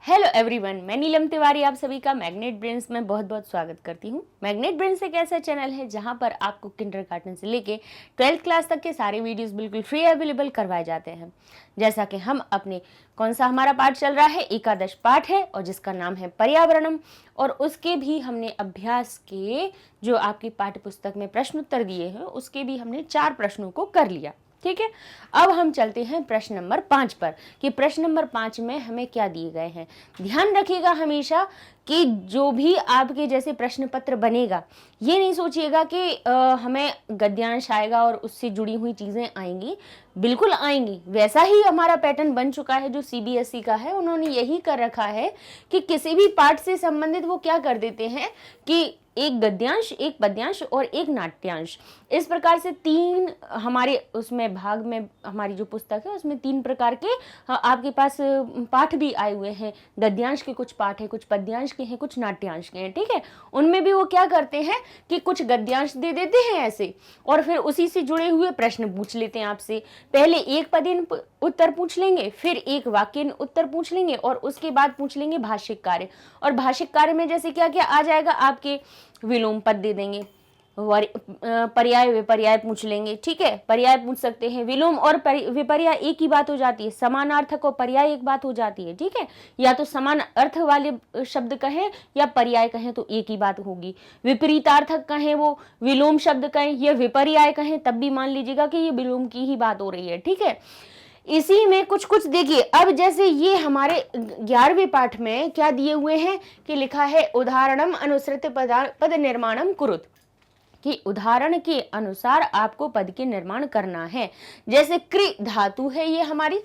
Hello everyone, मैं नीलम तिवारी आप सभी का मैग्नेट ब्रेन्स में बहुत बहुत स्वागत करती हूँ। मैग्नेट ब्रेन्स एक ऐसा चैनल है जहाँ पर आपको किंडरगार्टन से लेके 12th क्लास तक के सारे वीडियोस बिल्कुल फ्री अवेलेबल करवाए जाते हैं। जैसा कि हम अपने कौन सा हमारा पाठ चल रहा है, एकादश पाठ है और जिसका नाम है पर्यावरणम, और उसके भी हमने अभ्यास के जो आपकी पाठ्य पुस्तक में प्रश्न उत्तर दिए हैं उसके भी हमने 4 प्रश्नों को कर लिया। ठीक है, अब हम चलते हैं प्रश्न नंबर 5 पर कि प्रश्न नंबर 5 में हमें क्या दिए गए हैं। ध्यान रखिएगा हमेशा कि जो भी आपके जैसे प्रश्न पत्र बनेगा, ये नहीं सोचिएगा कि हमें गद्यांश आएगा और उससे जुड़ी हुई चीज़ें आएंगी। बिल्कुल आएंगी, वैसा ही हमारा पैटर्न बन चुका है जो सीबीएसई का है। उन्होंने यही कर रखा है कि किसी भी पाठ से संबंधित वो क्या कर देते हैं कि एक गद्यांश, एक पद्यांश और एक नाट्यांश, इस प्रकार से 3 हमारे उसमें भाग में हमारी जो पुस्तक है उसमें 3 प्रकार के आपके पास पाठ भी आए हुए हैं। गद्यांश के कुछ पाठ है, कुछ पद्यांश के हैं, कुछ नाट्यांश के हैं। ठीक है, उनमें भी वो क्या करते हैं कि कुछ गद्यांश दे देते हैं ऐसे, और फिर उसी से जुड़े हुए प्रश्न पूछ लेते हैं आपसे। पहले एक पदीन उत्तर पूछ लेंगे, फिर एक वाक्य उत्तर पूछ लेंगे और उसके बाद पूछ लेंगे भाषिक कार्य। और भाषिक कार्य में जैसे क्या क्या आ जाएगा, आपके विलोम पद दे देंगे, पर्याय विपर्याय पूछ लेंगे। ठीक है, पर्याय पूछ सकते हैं, विलोम और विपर्याय एक ही बात हो जाती है, समानार्थक और पर्याय एक बात हो जाती है। ठीक है, या तो समान अर्थ वाले शब्द कहें या पर्याय कहें तो एक ही बात होगी। विपरीतार्थक कहें, वो विलोम शब्द कहें या विपर्याय कहें, तब भी मान लीजिएगा कि ये विलोम की ही बात हो रही है। ठीक है, इसी में कुछ कुछ देखिए। अब जैसे ये हमारे 11वें पाठ में क्या दिए हुए हैं कि लिखा है उदाहरणम अनुसृत पद निर्माणम कुरुत, कि उदाहरण के अनुसार आपको पद के निर्माण करना है। जैसे क्रि धातु है, ये हमारी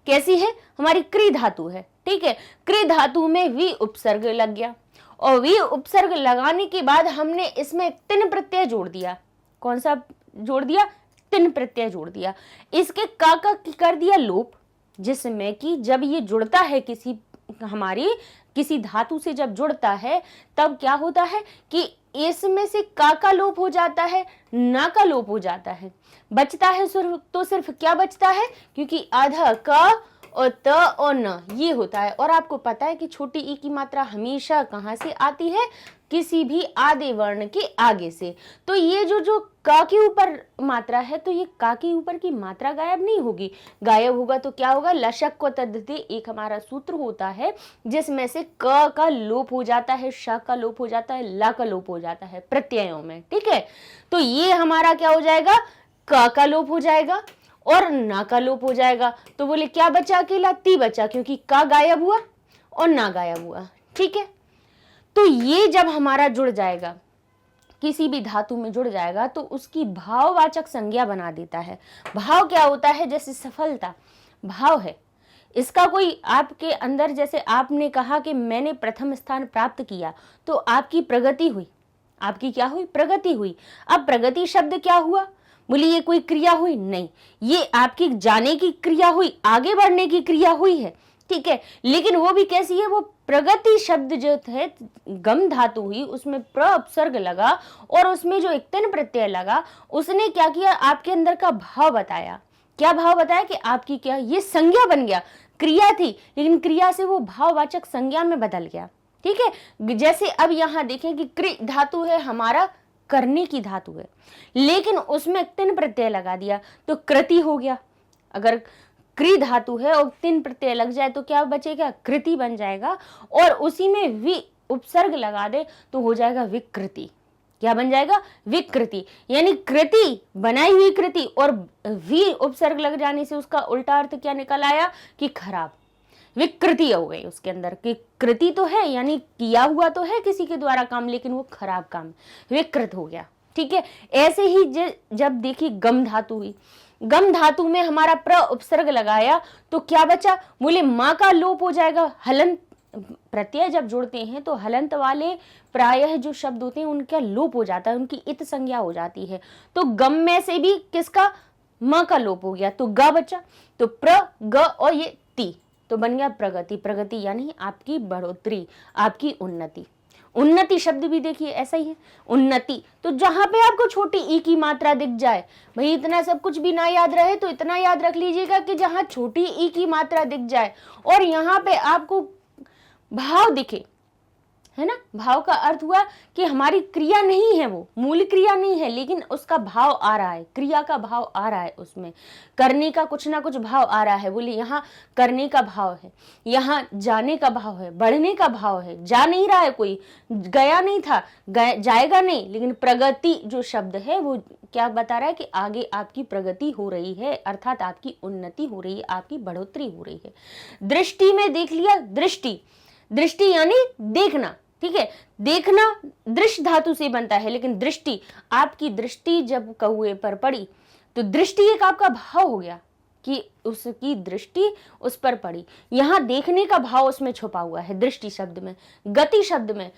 कैसी है, हमारी क्रि धातु है। ठीक है, क्रि धातु में वी उपसर्ग लग गया और वी उपसर्ग लगाने के बाद हमने इसमें तिन प्रत्यय जोड़ दिया। कौन सा जोड़ दिया? तिन प्रत्यय जोड़ दिया। इसके का कर दिया लोप, जिसमें कि जब ये जुड़ता है किसी धातु से जब जुड़ता है तब क्या होता है कि इसमें से का लोप हो जाता है, ना का लोप हो जाता है। बचता है तो सिर्फ क्या बचता है, क्योंकि आधा का और त और न ये होता है। और आपको पता है कि छोटी ई की मात्रा हमेशा कहाँ से आती है, किसी भी आधे वर्ण के आगे से। तो ये जो का के ऊपर मात्रा है, तो ये का के ऊपर की मात्रा गायब नहीं होगी। गायब होगा तो क्या होगा, लशक को तद्धते एक हमारा सूत्र होता है जिसमें से क का लोप हो जाता है, श का लोप हो जाता है, ला का लोप हो जाता है प्रत्ययों में। ठीक है, तो ये हमारा क्या हो जाएगा, का लोप हो जाएगा और ना का लोप हो जाएगा। तो बोले क्या बचा, अकेला ती बचा, क्योंकि का गायब हुआ और ना गायब हुआ। ठीक है, तो ये जब हमारा जुड़ जाएगा, किसी भी धातु में जुड़ जाएगा तो उसकी भाववाचक संज्ञा बना देता है। भाव क्या होता है, जैसे सफलता भाव है, इसका कोई आपके अंदर, जैसे आपने कहा कि मैंने प्रथम स्थान प्राप्त किया, तो आपकी प्रगति हुई। आपकी क्या हुई? प्रगति हुई। अब प्रगति शब्द क्या हुआ, बोली ये कोई क्रिया हुई? नहीं, ये आपकी जाने की क्रिया हुई, आगे बढ़ने की क्रिया हुई है। ठीक है, लेकिन वो भी कैसी है, वो प्रगति शब्द जो है गम धातु हुई, उसमें प्र उपसर्ग लगा और उसमें जो एक तिन प्रत्यय लगा, उसने क्या किया, आपके अंदर का भाव बताया। क्या भाव बताया कि आपकी क्या, ये संज्ञा बन गया। क्रिया थी लेकिन क्रिया से वो भाववाचक संज्ञा में बदल गया। ठीक है, जैसे अब यहाँ देखें कि क्रि धातु है, हमारा करने की धातु है, लेकिन उसमें तिन प्रत्यय लगा दिया तो कृति हो गया। अगर क्रि धातु है और तिन प्रत्यय लग जाए तो क्या बचेगा, कृति बन जाएगा। और उसी में वि उपसर्ग लगा दे तो हो जाएगा विकृति। क्या बन जाएगा? विकृति। यानी कृति, बनाई हुई कृति, और वि उपसर्ग लग जाने से उसका उल्टा अर्थ क्या निकल आया कि खराब, विकृति हो गई उसके अंदर। कि कृति तो है यानी किया हुआ तो है किसी के द्वारा काम, लेकिन वो खराब काम, विकृत हो गया। ठीक है, ऐसे ही जब देखिए गम धातु हुई, गम धातु में हमारा प्र उपसर्ग लगाया तो क्या बचा, बोले माँ का लोप हो जाएगा। हलंत प्रत्यय जब जुड़ते हैं तो हलंत वाले प्रायः जो शब्द होते हैं उनका लोप हो जाता है, उनकी इत संज्ञा हो जाती है। तो गम में से भी किसका, माँ का लोप हो गया तो ग बचा, तो प्र ग और ये ती, तो बन गया प्रगति। प्रगति यानी आपकी बढ़ोतरी, आपकी उन्नति। उन्नति शब्द भी देखिए ऐसा ही है, उन्नति। तो जहां पे आपको छोटी ई की मात्रा दिख जाए, भाई इतना सब कुछ भी ना याद रहे तो इतना याद रख लीजिएगा कि जहां छोटी ई की मात्रा दिख जाए और यहाँ पे आपको भाव दिखे, है ना। भाव का अर्थ हुआ कि हमारी क्रिया नहीं है, वो मूल क्रिया नहीं है, लेकिन उसका भाव आ रहा है, क्रिया का भाव आ रहा है, उसमें करने का कुछ ना कुछ भाव आ रहा है। बोले यहाँ करने का भाव है, यहाँ जाने का भाव है, बढ़ने का भाव है। जा नहीं रहा है कोई, गया नहीं था, जाएगा नहीं, लेकिन प्रगति जो शब्द है वो क्या बता रहा है कि आगे आपकी प्रगति हो रही है, अर्थात आपकी उन्नति हो रही है, आपकी बढ़ोतरी हो रही है। दृष्टि में देख लिया, दृष्टि, दृष्टि यानी देखना, ठीक है। देखना दृश्य धातु से बनता है, लेकिन दृष्टि, आपकी दृष्टि जब कौए पर पड़ी तो दृष्टि एक आपका भाव हो गया कि उसकी दृष्टि उस पर पड़ी। यहाँ देखने का भाव उसमें छुपा हुआ है दृष्टि शब्द में। गति शब्द में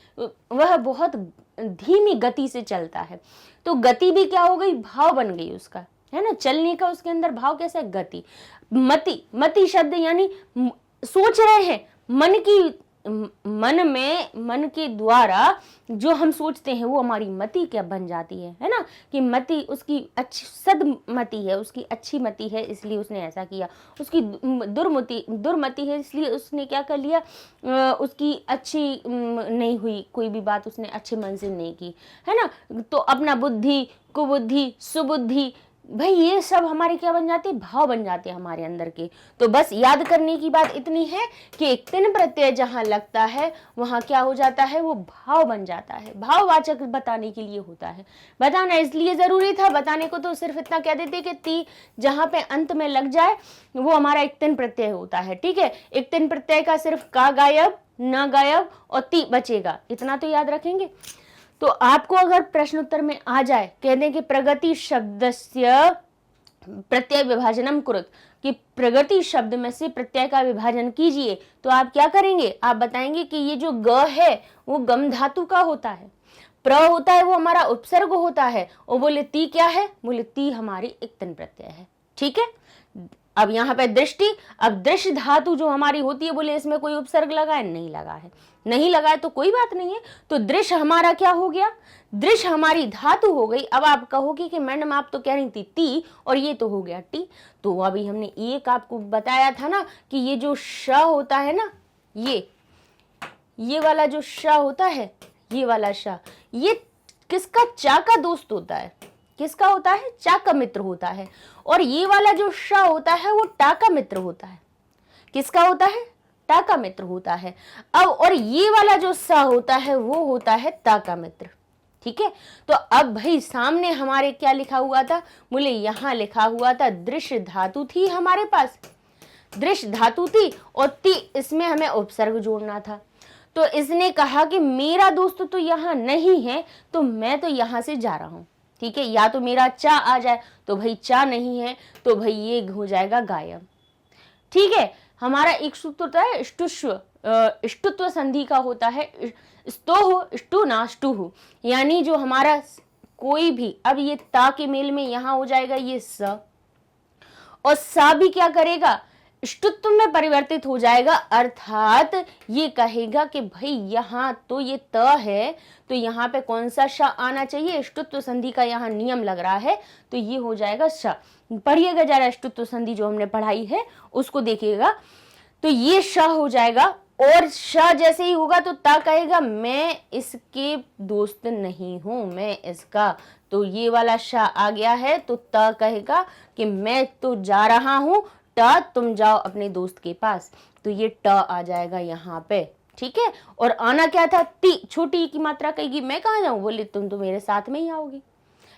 वह बहुत धीमी गति से चलता है, तो गति भी क्या हो गई, भाव बन गई उसका, है ना। चलने का उसके अंदर भाव कैसा है, गति। मति, मति शब्द यानी सोच रहे हैं, मन की, मन में, मन के द्वारा जो हम सोचते हैं वो हमारी मति क्या बन जाती है ना। कि मति उसकी अच्छी सदमति है, उसकी अच्छी मति है, इसलिए उसने ऐसा किया। उसकी दुर्मति है, इसलिए उसने क्या कर लिया, उसकी अच्छी नहीं हुई, कोई भी बात उसने अच्छे मन से नहीं की, है ना। तो अपना बुद्धि, कुबुद्धि, सुबुद्धि, भाई ये सब हमारे क्या बन जाते हैं, भाव बन जाते हैं हमारे अंदर के। तो बस याद करने की बात इतनी है कि एक तिन प्रत्यय जहां लगता है वहां क्या हो जाता है, वो भाव बन जाता है। भाववाचक बताने के लिए होता है, बताना इसलिए जरूरी था। बताने को तो सिर्फ इतना कह देते कि ती जहां पे अंत में लग जाए वो हमारा एक तिन प्रत्यय होता है, ठीक है। एक तिन प्रत्यय का सिर्फ का गायब, न गायब और ती बचेगा, इतना तो याद रखेंगे। तो आपको अगर प्रश्न उत्तर में आ जाए, कह दें कि प्रगति शब्दस्य प्रत्यय विभाजनम कुरुत, कि प्रगति शब्द में से प्रत्यय का विभाजन कीजिए, तो आप क्या करेंगे, आप बताएंगे कि ये जो ग है वो गम धातु का होता है, प्र होता है वो हमारा उपसर्ग होता है, और बोले ती क्या है, बोले ती हमारी एक तिन प्रत्यय है, ठीक है। अब यहाँ पे दृष्टि, अब दृश्य धातु जो हमारी होती है, बोले इसमें कोई उपसर्ग लगा है, नहीं लगा है, नहीं लगा है तो कोई बात नहीं है। तो दृश्य हमारा क्या हो गया, दृश्य हमारी धातु हो गई। अब आप कहोगे कि मैडम आप तो कह रही थी ती और ये तो हो गया टी। तो अभी हमने एक आपको बताया था ना कि ये जो श होता है ना, ये वाला जो श होता है, ये वाला श, ये किसका, चा का दोस्त होता है, किसका होता है, चा का मित्र होता है। और ये वाला जो श होता है वो टा का मित्र होता है, किसका होता है, टा का मित्र होता है। अब और ये वाला जो स होता है वो होता है ता का मित्र, ठीक है। तो अब भाई सामने हमारे क्या लिखा हुआ था, बोले यहां लिखा हुआ था दृश्य धातु थी हमारे पास, दृश्य धातु थी और ती, इसमें हमें उपसर्ग जोड़ना था। तो इसने कहा कि मेरा दोस्त तो यहाँ नहीं है, तो मैं तो यहां से जा रहा हूं, ठीक है। या तो मेरा चा आ जाए, तो भाई चा नहीं है, तो भाई ये हो जाएगा गायब, ठीक है। हमारा एक सूत्र होता है इष्टुष्व, इष्टुत्व संधि का होता है, स्तोह इष्टु नाष्टुह, यानी जो हमारा कोई भी, अब ये ता के मेल में यहां हो जाएगा ये स, और सा भी क्या करेगा, इष्टुत्व में परिवर्तित हो जाएगा, अर्थात ये कहेगा कि भाई यहाँ तो ये त है, तो यहाँ पे कौन सा श आना चाहिए, इष्टुत्व संधि का यहाँ नियम लग रहा है, तो ये हो जाएगा श। पढ़िएगा जरा इष्टुत्व संधि जो हमने पढ़ाई है उसको देखिएगा, तो ये श हो जाएगा। और श जैसे ही होगा तो ता कहेगा मैं इसके दोस्त नहीं हूं, मैं इसका, तो ये वाला श आ गया है, तो ता कहेगा कि मैं तो जा रहा हूं, ट तुम जाओ अपने दोस्त के पास, तो ये ट आ जाएगा यहाँ पे, ठीक है। और आना क्या था, ती, छोटी की मात्रा कहेगी मैं कहाँ जाऊं, बोले तुम तो मेरे साथ में ही आओगी,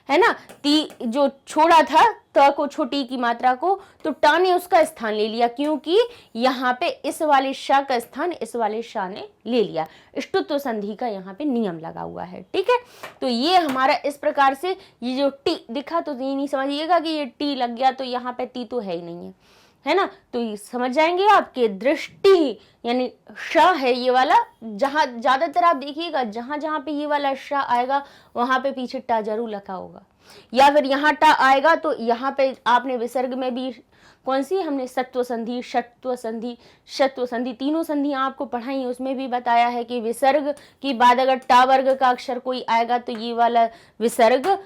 है ना। ती जो छोड़ा था त को, छोटी की मात्रा को, तो टा ने उसका स्थान ले लिया, क्योंकि यहाँ पे इस वाले श का स्थान इस वाले श ने ले लिया, इष्टुत्व संधि का यहाँ पे नियम लगा हुआ है, ठीक है। तो ये हमारा इस प्रकार से, ये जो टी दिखा तो ये नहीं समझिएगा कि ये टी लग गया तो यहाँ पे ती तो है ही नहीं है ना। तो ये समझ जाएंगे आपके दृष्टि यानी श है ये वाला, जहां ज्यादातर आप देखिएगा जहां जहां पे ये वाला श आएगा वहां पे पीछे टा जरूर लिखा होगा, या फिर यहाँ टा आएगा तो यहाँ पे आपने विसर्ग में भी कौन सी हमने सत्व संधि, षत्व संधि, शत्व संधि, तीनों संधियां आपको पढ़ाई, उसमें भी बताया है कि विसर्ग के बाद अगर टा वर्ग का अक्षर कोई आएगा तो ये वाला विसर्ग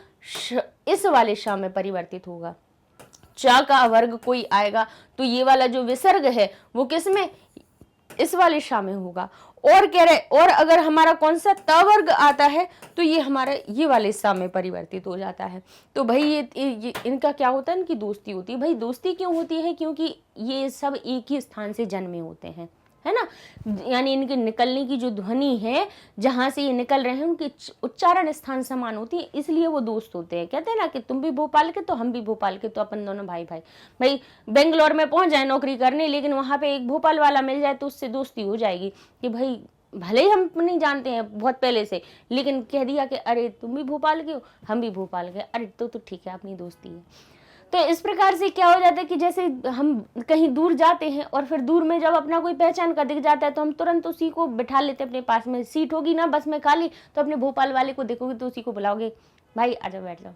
इस वाले श में परिवर्तित होगा। चा का वर्ग कोई आएगा तो ये वाला जो विसर्ग है वो किस में, इस वाले शा में होगा। और कह रहे और अगर हमारा कौन सा त वर्ग आता है तो ये हमारा ये वाले सा में परिवर्तित हो जाता है। तो भाई ये इनका क्या होता है, इनकी दोस्ती होती है। भाई दोस्ती क्यों होती है, क्योंकि ये सब एक ही स्थान से जन्मे होते हैं, है ना। यानी इनके निकलने की जो ध्वनि है, जहां से ये निकल रहे हैं, उनकी उच्चारण स्थान समान होती है, इसलिए वो दोस्त होते हैं। कहते हैं ना कि तुम भी भोपाल के तो हम भी भोपाल के, तो अपन दोनों भाई भाई। भाई बेंगलोर में पहुंच जाए नौकरी करने, लेकिन वहां पे एक भोपाल वाला मिल जाए तो उससे दोस्ती हो जाएगी कि भाई भले ही हम नहीं जानते हैं बहुत पहले से, लेकिन कह दिया कि अरे तुम भी भोपाल के हो, हम भी भोपाल के, अरे तो ठीक है, अपनी दोस्ती है। तो इस प्रकार से क्या हो जाता है कि जैसे हम कहीं दूर जाते हैं और फिर दूर में जब अपना कोई पहचान का दिख जाता है तो हम तुरंत उसी को बिठा लेते हैं अपने पास में। सीट होगी ना बस में खाली, तो अपने भोपाल वाले को देखोगे तो उसी को बुलाओगे, भाई आजा बैठ जाओ,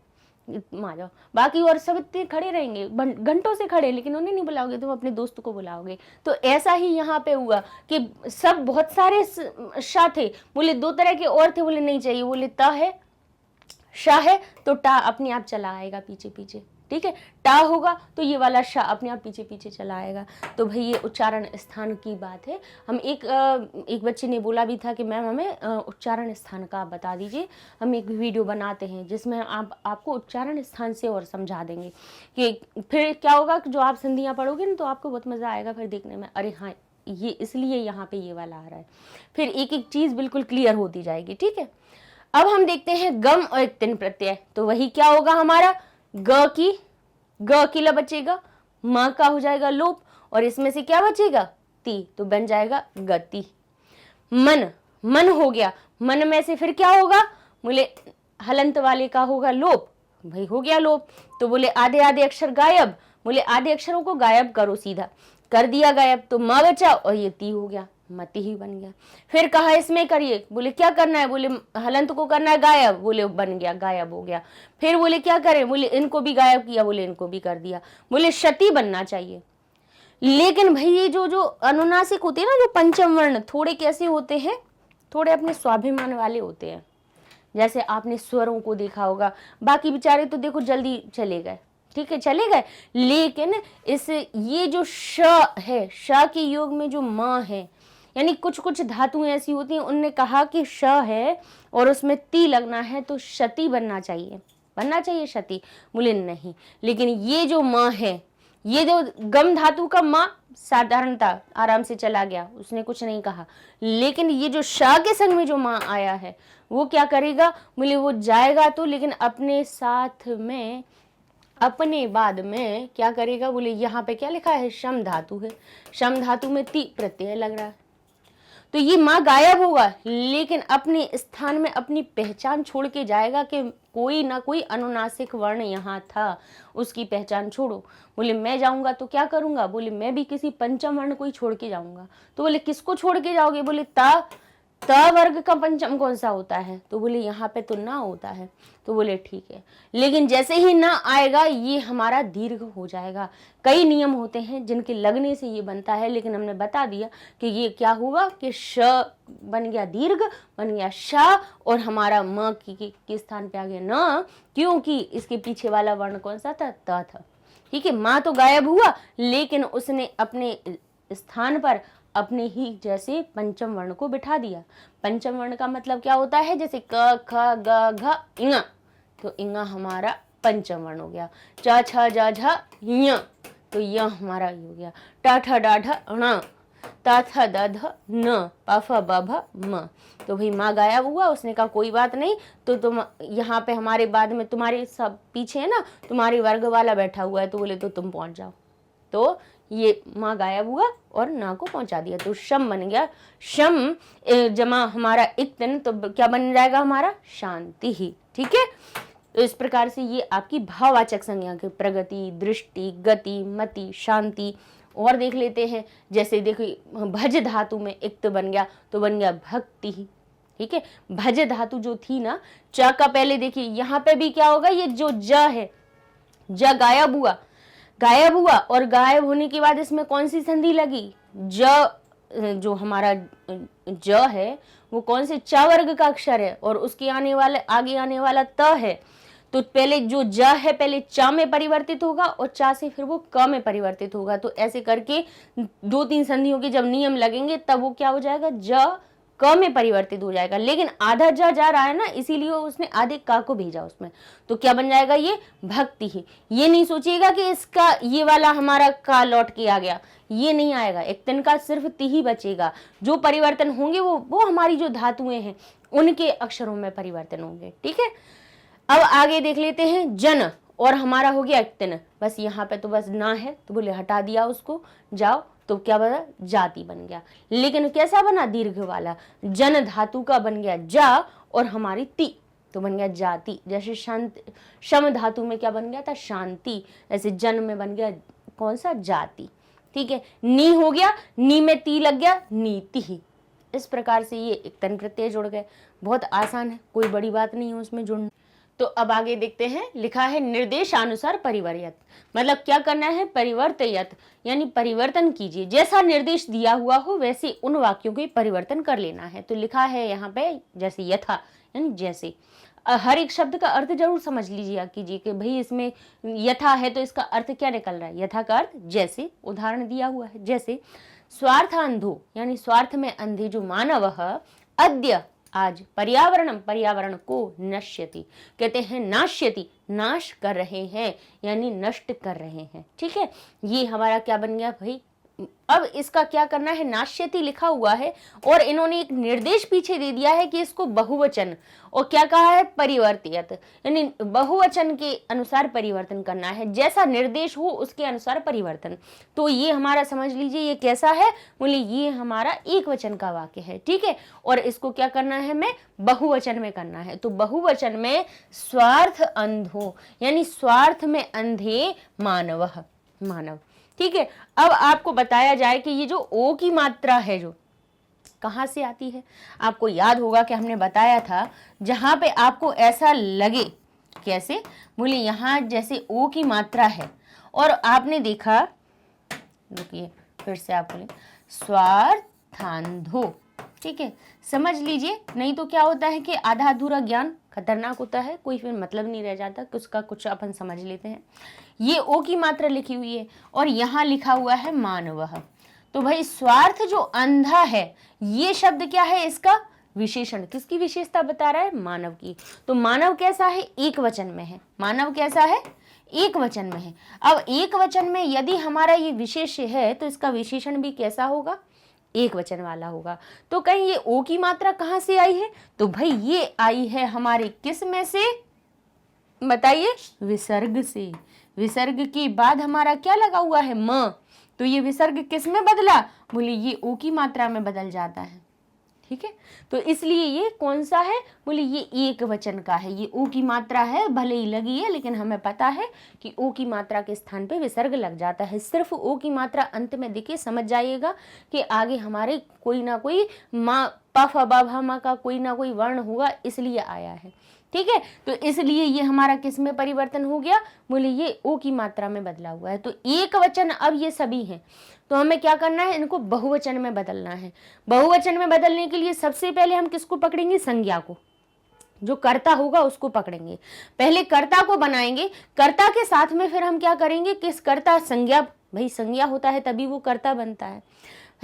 आ जाओ। बाकी और सब इतने खड़े रहेंगे, घंटों से खड़े, लेकिन उन्हें नहीं बुलाओगे, तुम अपने दोस्त को बुलाओगे। तो ऐसा ही यहाँ पे हुआ कि सब बहुत सारे शाह थे। बोले दो तरह के और थे, बोले नहीं चाहिए, बोले ता है शाह है तो टा अपने आप चला आएगा पीछे पीछे, ठीक है। टा होगा तो ये वाला शाह अपने आप पीछे पीछे चला आएगा। तो भाई ये उच्चारण स्थान की बात है। हम एक बच्चे ने बोला भी था कि मैम हमें उच्चारण स्थान का आप बता दीजिए, हम एक वीडियो बनाते हैं जिसमें आपको उच्चारण स्थान से और समझा देंगे कि फिर क्या होगा कि जो आप संधियाँ पढ़ोगे ना तो आपको बहुत मज़ा आएगा फिर देखने में, अरे हाँ ये इसलिए यहाँ पे ये वाला आ रहा है। फिर एक एक चीज़ बिल्कुल क्लियर होती जाएगी, ठीक है। अब हम देखते हैं गम और एक तिन प्रत्यय। तो वही क्या होगा हमारा, ग की ला बचेगा, माँ का हो जाएगा लोप, और इसमें से क्या बचेगा, ती, तो बन जाएगा गति। मन हो गया, मन में से फिर क्या होगा, बोले हलंत वाले का होगा लोप, भाई हो गया लोप। तो बोले आधे आधे अक्षर गायब, बोले आधे अक्षरों को गायब करो, सीधा कर दिया गायब, तो माँ बचा और ये ती हो गया, मती ही बन गया। फिर कहा इसमें करिए, बोले क्या करना है, बोले हलंत को करना है गायब, बोले बन गया, गायब हो गया। फिर बोले क्या करें, बोले इनको भी गायब किया, बोले इनको भी कर दिया, बोले शती बनना चाहिए। लेकिन भाई ये जो अनुनासिक होते हैं ना, जो पंचम वर्ण थोड़े कैसे होते हैं, थोड़े अपने स्वाभिमान वाले होते हैं। जैसे आपने स्वरों को देखा होगा, बाकी बेचारे तो देखो जल्दी चले गए, ठीक है चले गए, लेकिन इस ये जो श है, श के योग में जो माँ है, यानी कुछ कुछ धातुएं ऐसी होती हैं, उनने कहा कि श है और उसमें ती लगना है तो शती बनना चाहिए शती, बोले नहीं। लेकिन ये जो माँ है, ये जो गम धातु का माँ साधारणता आराम से चला गया, उसने कुछ नहीं कहा। लेकिन ये जो श के संग में जो माँ आया है वो क्या करेगा, बोले वो जाएगा तो, लेकिन अपने साथ में अपने बाद में क्या करेगा, बोले यहाँ पे क्या लिखा है, शम धातु है, शम धातु में ती प्रत्यय लग रहा है, तो ये माँ गायब होगा, लेकिन अपने स्थान में अपनी पहचान छोड़ के जाएगा कि कोई ना कोई अनुनासिक वर्ण यहाँ था, उसकी पहचान छोड़ो। बोले मैं जाऊंगा तो क्या करूंगा, बोले मैं भी किसी पंचम वर्ण को ही छोड़ के जाऊंगा। तो बोले किसको छोड़ के जाओगे, बोले त वर्ग का पंचम कौन सा होता है, तो बोले यहाँ पे तो ना होता है। तो बोले ठीक है, लेकिन जैसे ही ना आएगा ये हमारा दीर्घ हो जाएगा। कई नियम होते हैं जिनके लगने से ये बनता है, लेकिन हमने बता दिया कि ये क्या हुआ कि श बन गया दीर्घ, बन गया शा, और हमारा म के स्थान पे आ गया न, क्योंकि इसके पीछे वाला वर्ण कौन सा था, त था, ठीक है। माँ तो गायब हुआ, लेकिन उसने अपने स्थान पर अपने ही जैसे पंचम वर्ण को बिठा दिया। पंचम वर्ण का मतलब क्या होता है, जैसे क ख ग घ इंगा, तो इंगा हमारा पंचम वर्ण हो गया। च छ ज झ य, तो य हमारा हो गया। ट ठ ड ढ ण, त थ द ध न, प फ ब भ म। तो भाई माँ गायब हुआ, उसने कहा कोई बात नहीं, तो तुम यहाँ पे हमारे बाद में तुम्हारे सब पीछे है ना, तुम्हारे वर्ग वाला बैठा हुआ है, तो बोले तो तुम पहुंच जाओ। तो ये माँ गायब हुआ और ना को पहुंचा दिया, तो शम बन गया। शम जमा हमारा इक्तन, तो क्या बन जाएगा हमारा, शांति ही, ठीक है। तो इस प्रकार से ये आपकी भाववाचक संज्ञा के प्रगति, दृष्टि, गति, मति, शांति। और देख लेते हैं, जैसे देखो भज धातु में इक्त बन गया तो बन गया भक्ति ही, ठीक है। भज धातु जो थी ना, च का पहले देखिए यहाँ पे भी क्या होगा, ये जो ज है, ज गायब हुआ और गायब होने के बाद इसमें कौन सी संधि लगी, ज, जो हमारा ज है वो कौन से च वर्ग का अक्षर है और उसके आगे आने वाला त है, तो पहले जो ज है पहले च में परिवर्तित होगा और चा से फिर वो क में परिवर्तित होगा। तो ऐसे करके 2-3 संधियों के जब नियम लगेंगे तब वो क्या हो जाएगा, ज क में परिवर्तित हो जाएगा। लेकिन आधा ज जा रहा है ना, इसीलिए उसने आधे का को भेजा उसमें, तो क्या बन जाएगा, ये भक्ति ही। ये नहीं सोचिएगा कि इसका ये वाला हमारा का लौट के आ गया, ये नहीं आएगा। एक दिन का सिर्फ ती ही बचेगा। जो परिवर्तन होंगे वो हमारी जो धातुएं हैं उनके अक्षरों में परिवर्तन होंगे। ठीक है, अब आगे देख लेते हैं। जन और हमारा हो गया तिन, बस यहाँ पे तो बस ना है तो बोले हटा दिया उसको, जाओ, तो क्या बना, जाति बन गया। लेकिन कैसा बना, दीर्घ वाला। जन धातु का बन गया जा और हमारी ती तो बन गया जाति। जैसे शांति, शम धातु में क्या बन गया था, शांति, ऐसे जन में बन गया कौन सा, जाति। ठीक है, नी हो गया, नी में ती लग गया, नीति। इस प्रकार से ये एक तन प्रत्यय जुड़ गए। बहुत आसान है, कोई बड़ी बात नहीं है उसमें जुड़ना। तो अब आगे देखते हैं, लिखा है निर्देशानुसार परिवर्यत, मतलब क्या करना है, परिवर्तयत, यानी परिवर्तन कीजिए। जैसा निर्देश दिया हुआ हो वैसे उन वाक्यों के परिवर्तन कर लेना है। तो लिखा है यहाँ पे जैसे यथा, यानी जैसे। हर एक शब्द का अर्थ जरूर समझ लीजिए कीजिए कि भाई इसमें यथा है तो इसका अर्थ क्या निकल रहा है। यथा का अर्थ जैसे, उदाहरण दिया हुआ है जैसे। स्वार्थांधो यानी स्वार्थ में अंधे जो मानव अद्य आज, पर्यावरणम पर्यावरण को नश्यति, कहते हैं नाश्यति, नाश कर रहे हैं यानी नष्ट कर रहे हैं। ठीक है, ये हमारा क्या बन गया भाई। अब इसका क्या करना है, नाश्यति लिखा हुआ है और इन्होंने एक निर्देश पीछे दे दिया है कि इसको बहुवचन और क्या कहा है, परिवर्तित, यानी बहुवचन के अनुसार परिवर्तन करना है। जैसा निर्देश हो उसके अनुसार परिवर्तन। तो ये हमारा समझ लीजिए ये कैसा है, बोले ये हमारा एक वचन का वाक्य है। ठीक है, और इसको क्या करना है, हमें बहुवचन में करना है। तो बहुवचन में स्वार्थ अंधो यानी स्वार्थ में अंधे मानव, मानव। ठीक है, अब आपको बताया जाए कि ये जो ओ की मात्रा है जो कहाँ से आती है। आपको याद होगा कि हमने बताया था जहां पे आपको ऐसा लगे, कैसे, बोले यहाँ जैसे ओ की मात्रा है और आपने देखा, रुकिए फिर से आप बोले स्वार्थांधो। ठीक है, समझ लीजिए, नहीं तो क्या होता है कि आधा अधूरा ज्ञान खतरनाक होता है, कोई फिर मतलब नहीं रह जाता, कुछ का कुछ अपन समझ लेते हैं। ये ओ की मात्रा लिखी हुई है और यहाँ लिखा हुआ है मानव। तो भाई स्वार्थ जो अंधा है, ये शब्द क्या है, इसका विशेषण, किसकी विशेषता बता रहा है, मानव की। तो मानव कैसा है, एक वचन में है। मानव कैसा है, एक वचन में है। अब एक वचन में यदि हमारा ये विशेष है तो इसका विशेषण भी कैसा होगा, एक वचन वाला होगा। तो कहीं ये ओ की मात्रा कहाँ से आई है, तो भाई ये आई है हमारे किस में से, बताइए, विसर्ग से। विसर्ग के बाद हमारा क्या लगा हुआ है, म, तो ये विसर्ग किस में बदला, बोले ये ओ की मात्रा में बदल जाता है। ठीक है, तो इसलिए ये कौन सा है, बोले ये एक वचन का है। ये ओ की मात्रा है, भले ही लगी है लेकिन हमें पता है कि ओ की मात्रा के स्थान पे विसर्ग लग जाता है। सिर्फ ओ की मात्रा अंत में देखिए, समझ जाइएगा कि आगे हमारे कोई ना कोई माँ पफ अबा का कोई ना कोई वर्ण होगा, इसलिए आया है। ठीक है, तो इसलिए ये हमारा किस में परिवर्तन हो गया, बोले ये ओ की मात्रा में बदला हुआ है। तो एक वचन अब ये सभी हैं, तो हमें क्या करना है, इनको बहुवचन में बदलना है। बहुवचन में बदलने के लिए सबसे पहले हम किसको पकड़ेंगे, संज्ञा को, जो कर्ता होगा उसको पकड़ेंगे। पहले कर्ता को बनाएंगे, कर्ता के साथ में फिर हम क्या करेंगे, किस कर्ता, संज्ञा, भाई संज्ञा होता है तभी वो कर्ता बनता है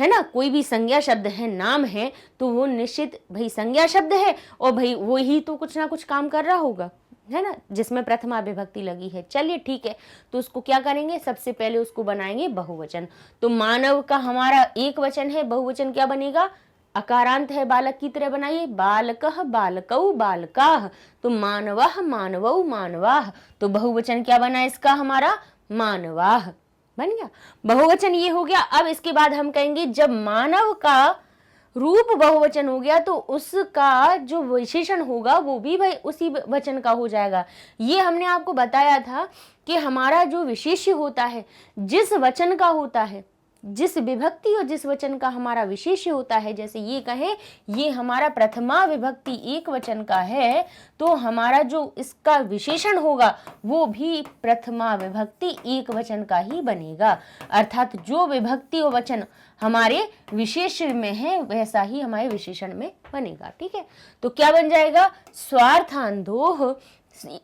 ना। कोई भी संज्ञा शब्द है, नाम है, तो वो निश्चित भाई संज्ञा शब्द है और भाई वो ही तो कुछ ना कुछ काम कर रहा होगा, है ना, जिसमें प्रथमा विभक्ति लगी है। चलिए ठीक है, तो उसको क्या करेंगे, सबसे पहले उसको बनाएंगे बहुवचन। तो मानव का हमारा एक वचन है, बहुवचन क्या बनेगा, अकारांत है, बालक की तरह बनाइए, बालकः बालकौ बालकाः, तो मानवः मानवौ मानवाः, तो बहुवचन क्या बना इसका हमारा, मानवाः बन गया। बहुवचन ये हो गया। अब इसके बाद हम कहेंगे जब मानव का रूप बहुवचन हो गया तो उसका जो विशेषण होगा वो भी भाई उसी वचन का हो जाएगा। ये हमने आपको बताया था कि हमारा जो विशेष्य होता है, जिस वचन का होता है, जिस विभक्ति और जिस वचन का हमारा विशेष्य होता है, जैसे ये कहें ये हमारा प्रथमा विभक्ति एक वचन का है, तो हमारा जो इसका विशेषण होगा वो भी प्रथमा विभक्ति एक वचन का ही बनेगा। अर्थात जो विभक्ति और वचन हमारे विशेषण में है वैसा ही हमारे विशेषण में बनेगा। ठीक है, तो क्या बन जाएगा, स्वार्थांधोः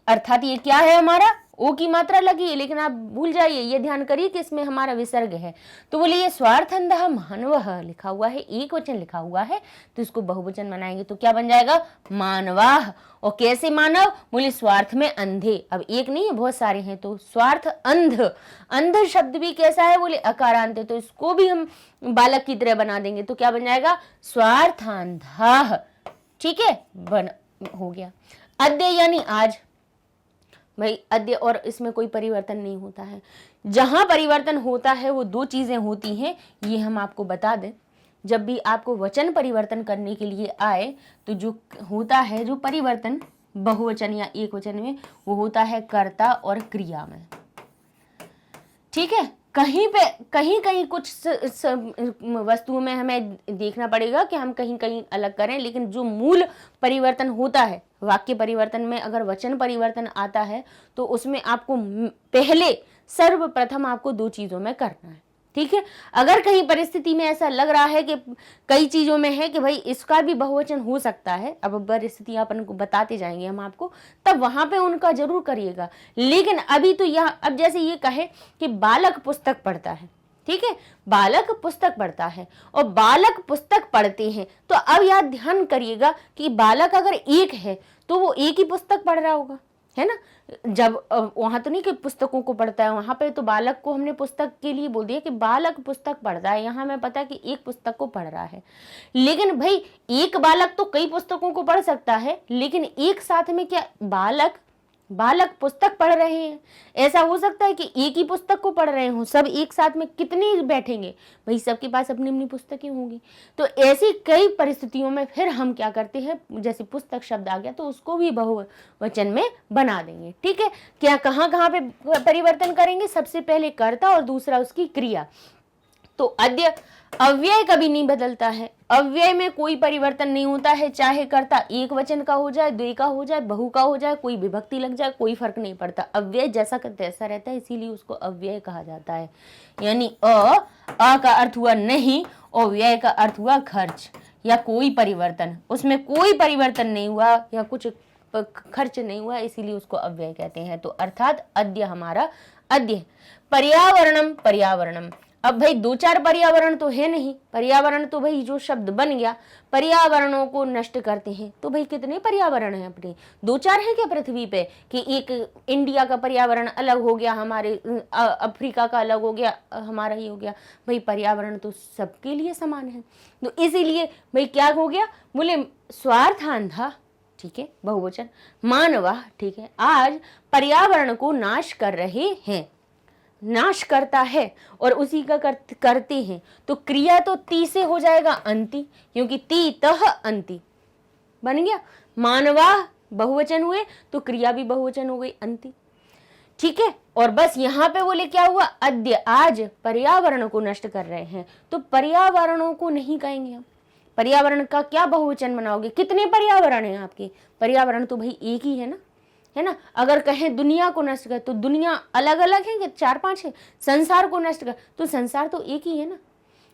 अर्थात ये क्या है, हमारा ओ की मात्रा लगी है, लेकिन आप भूल जाइए, ये ध्यान करिए कि इसमें हमारा विसर्ग है। तो बोले ये स्वार्थंधः मानवः लिखा हुआ है, एक वचन लिखा हुआ है, तो इसको बहुवचन बनाएंगे तो क्या बन जाएगा, मानवाः। और कैसे मानव, बोले स्वार्थ में अंधे। अब एक नहीं है, बहुत सारे हैं, तो स्वार्थ अंध, अंध शब्द भी कैसा है, बोले अकारांत है, तो इसको भी हम बालक की तरह बना देंगे तो क्या बन जाएगा, स्वार्थांधः। ठीक है, बन हो गया। अद्य यानी आज, भाई अद्य और इसमें कोई परिवर्तन नहीं होता है। जहां परिवर्तन होता है वो दो चीजें होती हैं, ये हम आपको बता दें। जब भी आपको वचन परिवर्तन करने के लिए आए तो जो होता है, जो परिवर्तन बहुवचन या एक वचन में, वो होता है कर्ता और क्रिया में। ठीक है, कहीं पे कहीं कहीं कुछ वस्तुओं में हमें देखना पड़ेगा कि हम कहीं कहीं अलग करें, लेकिन जो मूल परिवर्तन होता है वाक्य परिवर्तन में, अगर वचन परिवर्तन आता है तो उसमें आपको पहले सर्वप्रथम आपको दो चीजों में करना है। ठीक है, अगर कहीं परिस्थिति में ऐसा लग रहा है कि कई चीजों में है कि भाई इसका भी बहुवचन हो सकता है, अब परिस्थिति अपन को बताते जाएंगे हम आपको, तब वहां पे उनका जरूर करिएगा। लेकिन अभी तो यहाँ, अब जैसे ये कहे कि बालक पुस्तक पढ़ता है, ठीक है, बालक पुस्तक पढ़ता है और बालक पुस्तक पढ़ते हैं, तो अब याद ध्यान करिएगा कि बालक अगर एक है तो वो एक ही पुस्तक पढ़ रहा होगा, है ना। जब वहां तो नहीं कि पुस्तकों को पढ़ता है, वहां पे तो बालक को हमने पुस्तक के लिए बोल दिया कि बालक पुस्तक पढ़ता है। यहाँ हमें पता है कि एक पुस्तक को पढ़ रहा है, लेकिन भाई एक बालक तो कई पुस्तकों को पढ़ सकता है, लेकिन एक साथ में क्या बालक पुस्तक पढ़ रहे हैं। ऐसा हो सकता है कि एक ही पुस्तक को पढ़ रहे हो, सब एक साथ में कितने बैठेंगे, भाई सबके पास अपनी अपनी पुस्तकें होंगी। तो ऐसी कई परिस्थितियों में फिर हम क्या करते हैं, जैसे पुस्तक शब्द आ गया तो उसको भी बहुवचन में बना देंगे। ठीक है, क्या कहाँ कहाँ पे परिवर्तन करेंगे, सबसे पहले कर्ता और दूसरा उसकी क्रिया। तो अद्य अव्यय कभी नहीं बदलता है, अव्यय में कोई परिवर्तन नहीं होता है, चाहे कर्ता एक वचन का हो जाए, द्वे का हो जाए, बहु का हो जाए, कोई विभक्ति लग जाए, कोई फर्क नहीं पड़ता। अव्यय जैसा का तैसा रहता है, इसीलिए उसको अव्यय कहा जाता है। यानी अ का अर्थ हुआ नहीं और व्यय का अर्थ हुआ खर्च या कोई परिवर्तन, उसमें कोई परिवर्तन नहीं हुआ या कुछ खर्च नहीं हुआ, इसीलिए उसको अव्यय कहते हैं। तो अर्थात अद्य हमारा अद्य। पर्यावरणम, अब भाई दो चार पर्यावरण तो है नहीं, पर्यावरण तो भाई जो शब्द बन गया, पर्यावरणों को नष्ट करते हैं, तो भाई कितने पर्यावरण हैं अपने, दो चार हैं क्या पृथ्वी पे, कि एक इंडिया का पर्यावरण अलग हो गया, हमारे अफ्रीका का अलग हो गया, हमारा ही हो गया, भाई पर्यावरण तो सबके लिए समान है। तो इसीलिए भाई क्या हो गया, बोले स्वार्थांधा, ठीक है, बहुवचन, मानवा, ठीक है, आज पर्यावरण को नाश कर रहे हैं, नाश करता है और उसी का करते हैं, तो क्रिया तो ती से हो जाएगा अंति, क्योंकि ती तह अंति बन गया, मानवा बहुवचन हुए तो क्रिया भी बहुवचन हो गई, अंति। ठीक है, और बस यहाँ पे बोले क्या हुआ, अद्य आज पर्यावरण को नष्ट कर रहे हैं, तो पर्यावरणों को नहीं कहेंगे हम, पर्यावरण का क्या बहुवचन बनाओगे, कितने पर्यावरण है आपके, पर्यावरण तो भाई एक ही है ना, है ना। अगर कहें दुनिया को नष्ट कर तो दुनिया अलग अलग है कि चार पांच है, संसार को नष्ट कर तो संसार तो एक ही है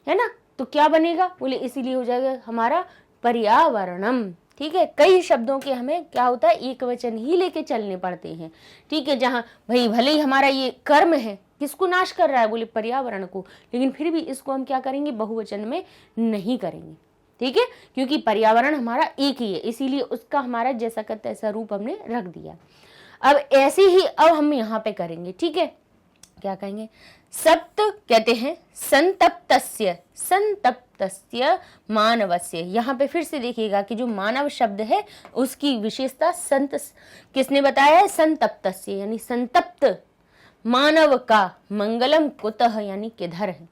ना। तो क्या बनेगा, बोले इसीलिए हो जाएगा हमारा पर्यावरणम। ठीक है, कई शब्दों के हमें क्या होता है, एक वचन ही लेके चलने पड़ते हैं। ठीक है, जहां भाई भले ही हमारा ये कर्म है, किसको नाश कर रहा है, बोले पर्यावरण को, लेकिन फिर भी इसको हम क्या करेंगे, बहुवचन में नहीं करेंगे। ठीक है, क्योंकि पर्यावरण हमारा एक ही है, इसीलिए उसका हमारा जैसा का तैसा रूप हमने रख दिया। अब ऐसे ही अब हम यहाँ पे करेंगे। ठीक है, क्या कहेंगे, सप्त कहते हैं संतप्तस्य, संतप्तस्य मानवस्य। यहाँ पे फिर से देखिएगा कि जो मानव शब्द है उसकी विशेषता संत किसने बताया है, संतप्तस्य, यानी संतप्त मानव का मंगलम कुतः यानी किधर है।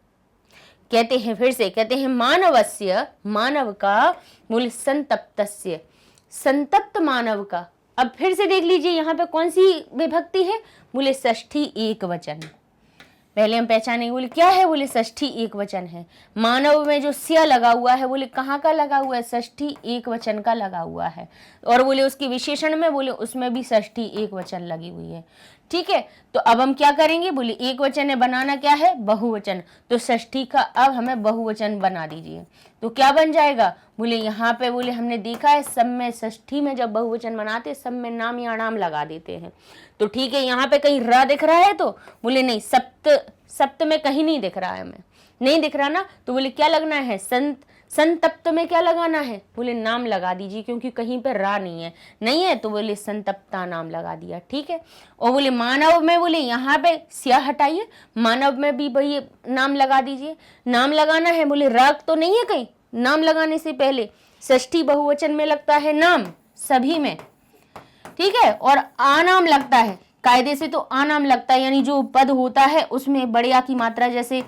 कहते हैं फिर से, कहते हैं मानवस्य, मानव का, मूल संतप्तस्य, संतप्त मानव का। अब फिर से देख लीजिए यहाँ पे कौन सी विभक्ति है, बोले षष्ठी एक वचन। पहले हम पहचानेंगे, बोले क्या है, बोले षष्ठी एक वचन है। मानव में जो स्य लगा हुआ है, बोले कहाँ का लगा हुआ है, षष्ठी एक वचन का लगा हुआ है। और बोले उसके विशेषण में, बोले उसमें भी षष्ठी एक वचन लगी हुई है। ठीक है, तो अब हम क्या करेंगे, बोले एक वचन है, बनाना क्या है, बहुवचन। तो षष्ठी का अब हमें बहुवचन बना दीजिए। तो क्या बन जाएगा, बोले यहाँ पे बोले हमने देखा है सब में षष्ठी में जब बहुवचन बनाते सब में नाम या नाम लगा देते हैं। तो ठीक है, यहाँ पे कहीं र दिख रहा है, तो बोले नहीं, सप्त में कहीं नहीं दिख रहा है, हमें नहीं दिख रहा ना, तो बोले क्या लगना है, संतप्त में क्या लगाना है, बोले नाम लगा दीजिए, क्योंकि कहीं पर रा नहीं है, तो बोले संतप्ता नाम लगा दिया। ठीक है, और बोले मानव में, बोले यहाँ पे स्या हटाइए, मानव में भी भाई नाम लगा दीजिए। नाम लगाना है, बोले राग तो नहीं है कहीं, नाम लगाने से पहले षष्ठी बहुवचन में लगता है नाम सभी में, ठीक है, और आनाम लगता है कायदे से, तो आनाम लगता है, यानी जो पद होता है उसमें बड़े आ की मात्रा, जैसे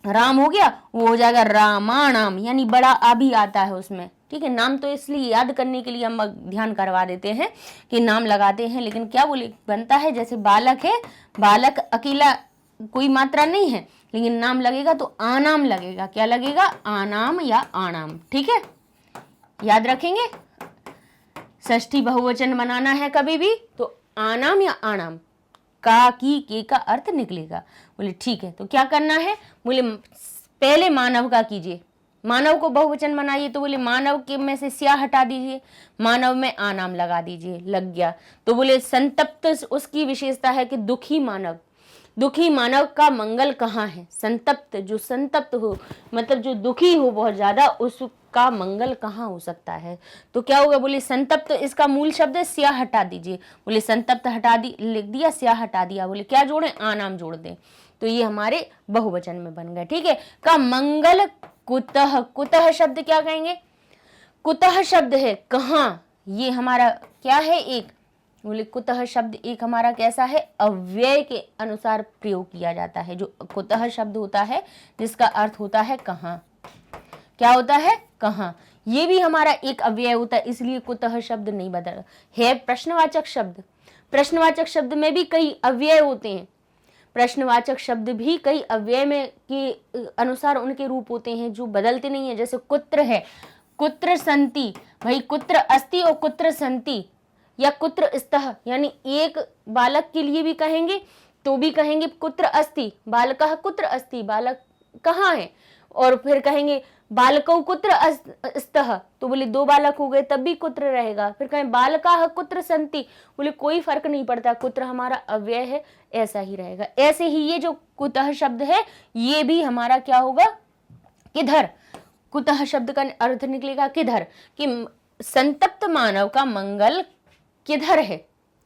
राम हो गया वो हो जाएगा रामाणाम, यानी बड़ा आ भी आता है उसमें। ठीक है, नाम तो इसलिए याद करने के लिए हम ध्यान करवा देते हैं कि नाम लगाते हैं, लेकिन क्या बोले बनता है, जैसे बालक है, बालक अकेला कोई मात्रा नहीं है, लेकिन नाम लगेगा तो आनाम लगेगा। क्या लगेगा, आनाम या आणाम। ठीक है, याद रखेंगे, षष्ठी बहुवचन बनाना है कभी भी तो आनाम या आणाम, का की के का अर्थ निकलेगा। बोले ठीक है, तो क्या करना है, बोले पहले मानव का कीजिए, मानव को बहुवचन बनाइए, तो बोले मानव के में से स्या हटा दीजिए, मानव में आनाम लगा दीजिए, लग गया। तो बोले संतप्त उसकी विशेषता है कि दुखी मानव, दुखी मानव का मंगल कहाँ है, संतप्त जो संतप्त हो मतलब जो दुखी हो बहुत ज्यादा, उसका मंगल कहाँ हो सकता है। तो क्या होगा, बोले संतप्त इसका मूल शब्द है, स्या हटा दीजिए, बोले संतप्त हटा दी, लिख दिया, स्या हटा दिया, बोले क्या जोड़े, आनाम जोड़ दें, तो ये हमारे बहुवचन में बन गए। ठीक है, का मंगल कुतः, कुतः शब्द क्या कहेंगे, कुतः शब्द है कहाँ, ये हमारा क्या है, एक बोले कुतः शब्द एक हमारा कैसा है, अव्यय के अनुसार प्रयोग किया जाता है। जो कुतः शब्द होता है जिसका अर्थ होता है कहाँ, क्या होता है, कहाँ, ये भी हमारा एक अव्यय होता है, इसलिए कुतः शब्द नहीं बदल है। प्रश्नवाचक शब्द, प्रश्नवाचक शब्द में भी कई अव्यय होते हैं, प्रश्नवाचक शब्द भी कई अव्यय में के अनुसार उनके रूप होते हैं जो बदलते नहीं है। जैसे कुत्र है, कुत्र संति, भाई कुत्र अस्ति और कुत्र संति, या कुत्र स्तः, यानी एक बालक के लिए भी कहेंगे तो भी कहेंगे कुत्र अस्ति, बालकः कुत्र अस्ति, बालक कहाँ है, और फिर कहेंगे बालकौ कुत्र स्तः, तो बोले दो बालक हो गए तब भी कुत्र रहेगा। फिर कहें बालकाः कुत्र सन्ति, बोले कोई फर्क नहीं पड़ता, कुत्र हमारा अव्यय है, ऐसा ही रहेगा। ऐसे ही ये जो कुतः शब्द है ये भी हमारा क्या होगा, किधर, कुतः शब्द का अर्थ निकलेगा किधर, कि संतप्त मानव का मंगल किधर है।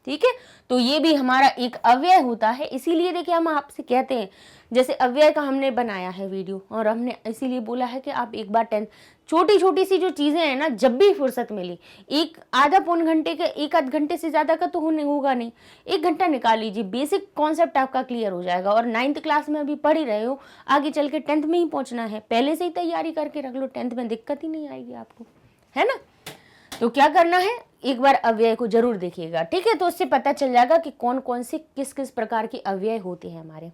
ठीक है, तो ये भी हमारा एक अव्यय होता है, इसीलिए देखिए हम आपसे कहते हैं, जैसे अव्यय का हमने बनाया है वीडियो, और हमने इसीलिए बोला है कि आप एक बार 10 छोटी छोटी सी जो चीजें हैं ना, जब भी फुर्सत मिली, एक आधा पौन घंटे के, एक आध घंटे से ज्यादा का तो होगा नहीं, 1 घंटा निकाल लीजिए, बेसिक कॉन्सेप्ट आपका क्लियर हो जाएगा। और 9th क्लास में अभी पढ़ ही रहे हो, आगे चल के 10th में ही पहुंचना है, पहले से ही तैयारी करके रख लो, 10th में दिक्कत ही नहीं आएगी आपको, है ना। तो क्या करना है, एक बार अव्यय को जरूर देखिएगा। ठीक है, तो उससे पता चल जाएगा कि कौन कौन से किस किस प्रकार के अव्यय होते हैं हमारे।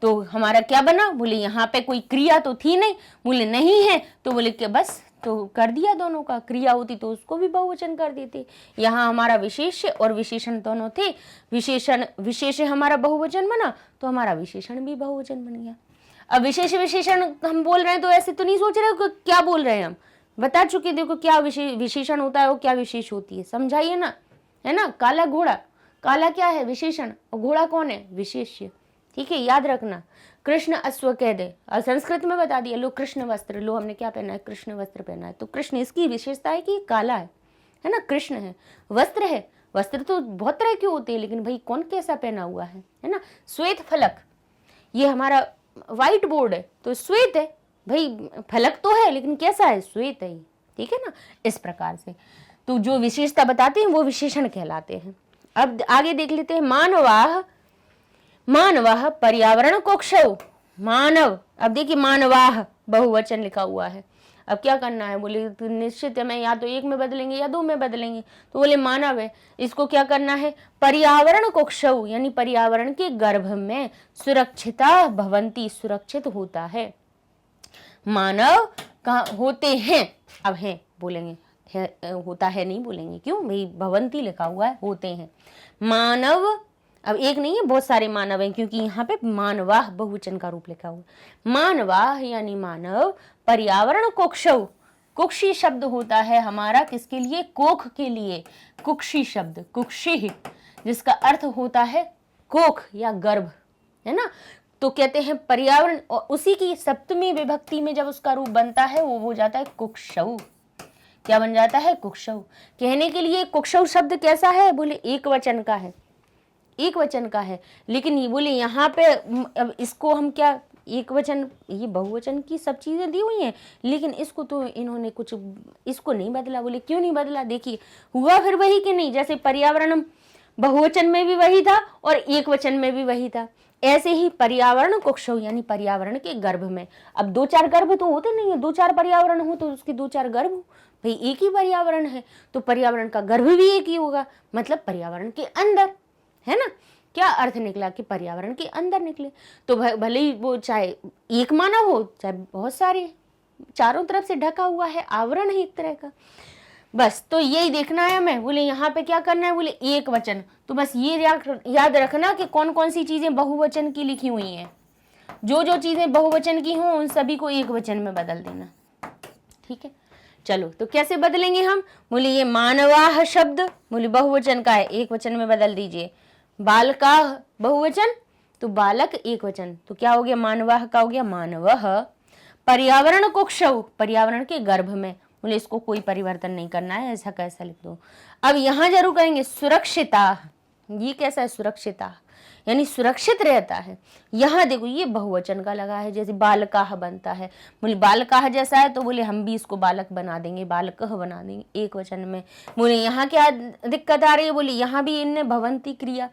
तो हमारा क्या बना, बोले यहाँ पे कोई क्रिया तो थी नहीं, बोले नहीं है, तो बोले कि बस तो कर दिया, दोनों का क्रिया होती तो उसको भी बहुवचन कर देते। यहाँ हमारा विशेष्य और विशेषण दोनों थे, विशेष हमारा बहुवचन बना तो हमारा विशेषण भी बहुवचन बन गया। अब विशेष विशेषण हम बोल रहे हैं तो ऐसे तो नहीं सोच रहे हो क्या बोल रहे हैं, हम बता चुके, देखो क्या विशेषण होता है और क्या विशेष होती है, समझाइए ना, है ना। काला घोड़ा, काला क्या है, विशेषण, और घोड़ा कौन है, विशेष्य। ठीक है, याद रखना। कृष्ण अश्व कह दे, और संस्कृत में बता दिया, लो कृष्ण वस्त्र, लो हमने क्या पहना है, कृष्ण वस्त्र पहना है, तो कृष्ण इसकी विशेषता है कि काला है ना, कृष्ण है, वस्त्र है, वस्त्र तो बहुत तरह के होते हैं, लेकिन भाई कौन कैसा पहना हुआ है ना। श्वेत फलक, ये हमारा व्हाइट बोर्ड है तो श्वेत है, भाई फलक तो है लेकिन कैसा है, श्वेत है। ठीक है ना, इस प्रकार से तो जो विशेषता बताते हैं वो विशेषण कहलाते हैं। अब आगे देख लेते हैं, मानवाह, मानवाह पर्यावरण कोक्षौ, मानव, अब देखिए मानवाह बहुवचन लिखा हुआ है, अब क्या करना है, बोले तो निश्चित है, मैं या तो 1 में बदलेंगे या 2 में बदलेंगे, तो बोले मानव है, इसको क्या करना है, पर्यावरण कोक्षौ, यानी पर्यावरण के गर्भ में, सुरक्षिता भवंती, सुरक्षित होता है। मानव कहाँ होते हैं, अब है बोलेंगे, है होता है नहीं बोलेंगे, क्यों भाई, भवंती लिखा हुआ है, होते हैं। मानव अब एक नहीं है, बहुत सारे मानव हैं, क्योंकि यहाँ पे मानवाह बहुवचन का रूप लिखा हुआ है। मानवाह यानी मानव, पर्यावरण कोक्षौ, कुक्षी शब्द होता है हमारा किसके लिए, कोख के लिए। कुक्षी शब्द, कुक्षी, जिसका अर्थ होता है कोख या गर्भ, है ना। तो कहते हैं पर्यावरण, और उसी की सप्तमी विभक्ति में जब उसका रूप बनता है वो हो जाता है कुक्षौ। क्या बन जाता है, कुक्षौ। कहने के लिए कुक्षौ शब्द कैसा है, बोले एक वचन का है, एक वचन का है। लेकिन ये बोले यहाँ पे अब इसको हम क्या, एक वचन, ये बहुवचन की सब चीजें दी हुई हैं, लेकिन इसको तो इन्होंने कुछ, इसको नहीं बदला। बोले क्यों नहीं बदला, देखिए हुआ फिर वही कि नहीं, जैसे पर्यावरण बहुवचन में भी वही था और एक वचन में भी वही था, ऐसे ही पर्यावरण कुक्षौ यानी पर्यावरण के गर्भ में। अब दो चार गर्भ तो होते नहीं है, दो चार पर्यावरण हो तो उसके दो चार गर्भ हो, भाई एक ही पर्यावरण है तो पर्यावरण का गर्भ भी एक ही होगा, मतलब पर्यावरण के अंदर, है ना। क्या अर्थ निकला कि पर्यावरण के अंदर निकले। तो भले ही वो चाहे एक मानव हो चाहे बहुत सारे, चारों तरफ से ढका हुआ है, आवरण है एक तरह का। बस तो यही देखना है हमें। बोले यहाँ पे क्या करना है, बोले एक वचन। तो बस ये याद रखना कि कौन कौन सी चीजें बहुवचन की लिखी हुई हैं, जो जो चीजें बहुवचन की हों उन सभी को एक वचन में बदल देना, ठीक है। चलो तो कैसे बदलेंगे हम, बोले ये मानवाह शब्द, बोले बहुवचन का है, एक वचन में बदल दीजिए। बालकाह बहुवचन, तो बालक एक वचन, तो क्या हो गया, मानवाह का हो गया मानवः। पर्यावरण कुक्षौ, पर्यावरण के गर्भ में, बोले इसको कोई परिवर्तन नहीं करना है, ऐसा कैसा लिख दो। अब यहां जरूर करेंगे सुरक्षिता, ये कैसा है, सुरक्षिता यानी सुरक्षित रहता है। यहाँ देखो ये बहुवचन का लगा है, जैसे बालकाह बनता है, बोले बालकाह जैसा है तो बोले हम भी इसको बालक बना देंगे, बालकह बना देंगे एक वचन में। बोले यहाँ क्या दिक्कत आ रही है, बोले यहाँ भी इनने भवंती क्रिया,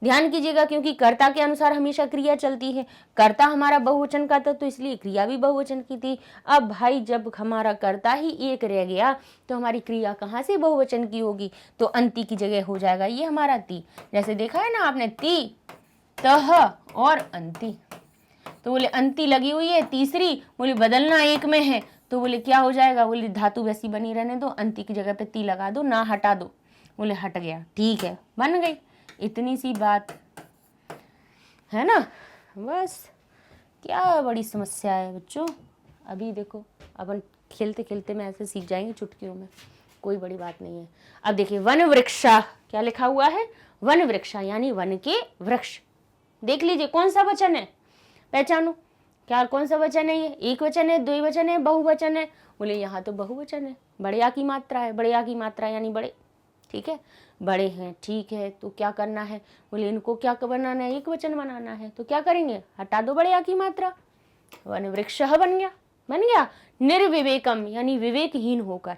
ध्यान कीजिएगा, क्योंकि कर्ता के अनुसार हमेशा क्रिया चलती है। कर्ता हमारा बहुवचन का था तो इसलिए क्रिया भी बहुवचन की थी। अब भाई जब हमारा कर्ता ही एक रह गया तो हमारी क्रिया कहाँ से बहुवचन की होगी, तो अंति की जगह हो जाएगा ये हमारा ती। जैसे देखा है ना आपने, ती, तह और अंति, तो बोले अंति लगी हुई है तीसरी, बोले बदलना एक में है, तो बोले क्या हो जाएगा, बोले धातु वैसी बनी रहने दो, अंति की जगह पे ती लगा दो, ना हटा दो, बोले हट गया, ठीक है, बन गई, इतनी सी बात है ना। बस क्या बड़ी समस्या है बच्चों, अभी देखो अपन खेलते खेलते में ऐसे सीख जाएंगे चुटकियों में, कोई बड़ी बात नहीं है। अब देखिए वन वृक्षा, क्या लिखा हुआ है, वन वृक्षा यानी वन के वृक्ष। देख लीजिए कौन सा वचन है, पहचानो क्या कौन सा वचन है, ये एक वचन है, द्विवचन है, बहुवचन है, बोले यहाँ तो बहुवचन है, बड़े आ की मात्रा है, बड़े आ की मात्रा यानी बड़े, ठीक है, बड़े हैं, ठीक है। तो क्या करना है, बोले इनको क्या बनाना है, एक वचन बनाना है, तो क्या करेंगे, हटा दो बड़े आ की मात्रा, वन वृक्ष बन गया, बन गया। निर्विवेकम यानी विवेकहीन होकर,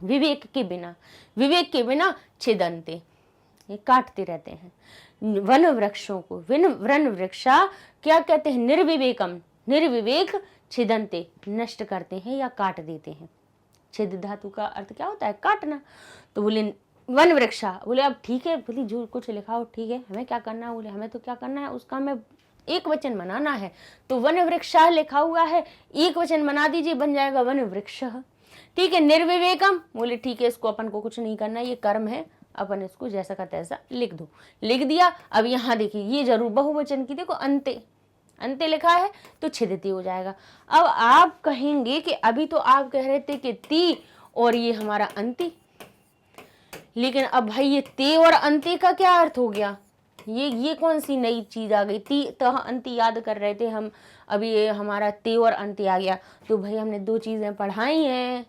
विवेक के बिना, विवेक के बिना छिदंते, ये काटते रहते हैं वन वृक्षों को। वन वृक्षा क्या कहते हैं, निर्विवेकम, निर्विवेक, छिदंते नष्ट करते हैं या काट देते हैं। छिद धातु का अर्थ क्या होता है, काटना। तो बोले वन वृक्षा, बोले अब ठीक है, बोली जो कुछ लिखा हो ठीक है, हमें क्या करना है, बोले हमें तो क्या करना है, उसका हमें एक वचन बनाना है, तो वन वृक्षा लिखा हुआ है, एक वचन बना दीजिए, बन जाएगा वन वृक्ष, ठीक है। निर्विवेकम, बोले ठीक है, इसको अपन को कुछ नहीं करना, ये कर्म है, अपन इसको जैसा का तैसा लिख दो, लिख दिया। अब यहाँ देखिए ये जरूर बहुवचन की, देखो अंते, अंते लिखा है तो छिदती हो जाएगा। अब आप कहेंगे कि अभी तो आप कह रहे थे कि ती और ये हमारा अंति, लेकिन अब भाई ये ते और अंते का क्या अर्थ हो गया, ये कौन सी नई चीज आ गई, ती तह अंति याद कर रहे थे हम, अभी ये हमारा ते और अंति आ गया। तो भाई हमने दो चीजें पढ़ाई हैं,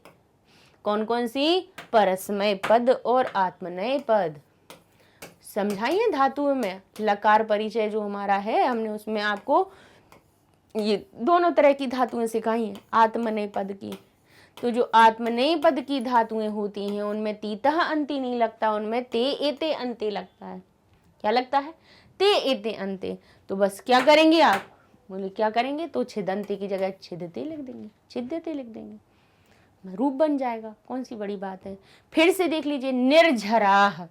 कौन कौन सी, परस्मय पद और आत्मनय पद समझाई है धातुओं में। लकार परिचय जो हमारा है हमने उसमें आपको ये दोनों तरह की धातुएं सिखाई हैं, आत्मनय पद की। तो जो आत्मनेय पद की धातुएं होती हैं उनमें तीतः अंति नहीं लगता, उनमें ते एते अंते लगता है। क्या लगता है, ते एते अंते। तो बस क्या करेंगे आप, बोले क्या करेंगे, तो छिदंते की जगह छिदते लिख देंगे, छिदते लिख देंगे, रूप बन जाएगा, कौन सी बड़ी बात है। फिर से देख लीजिए, निर्झराह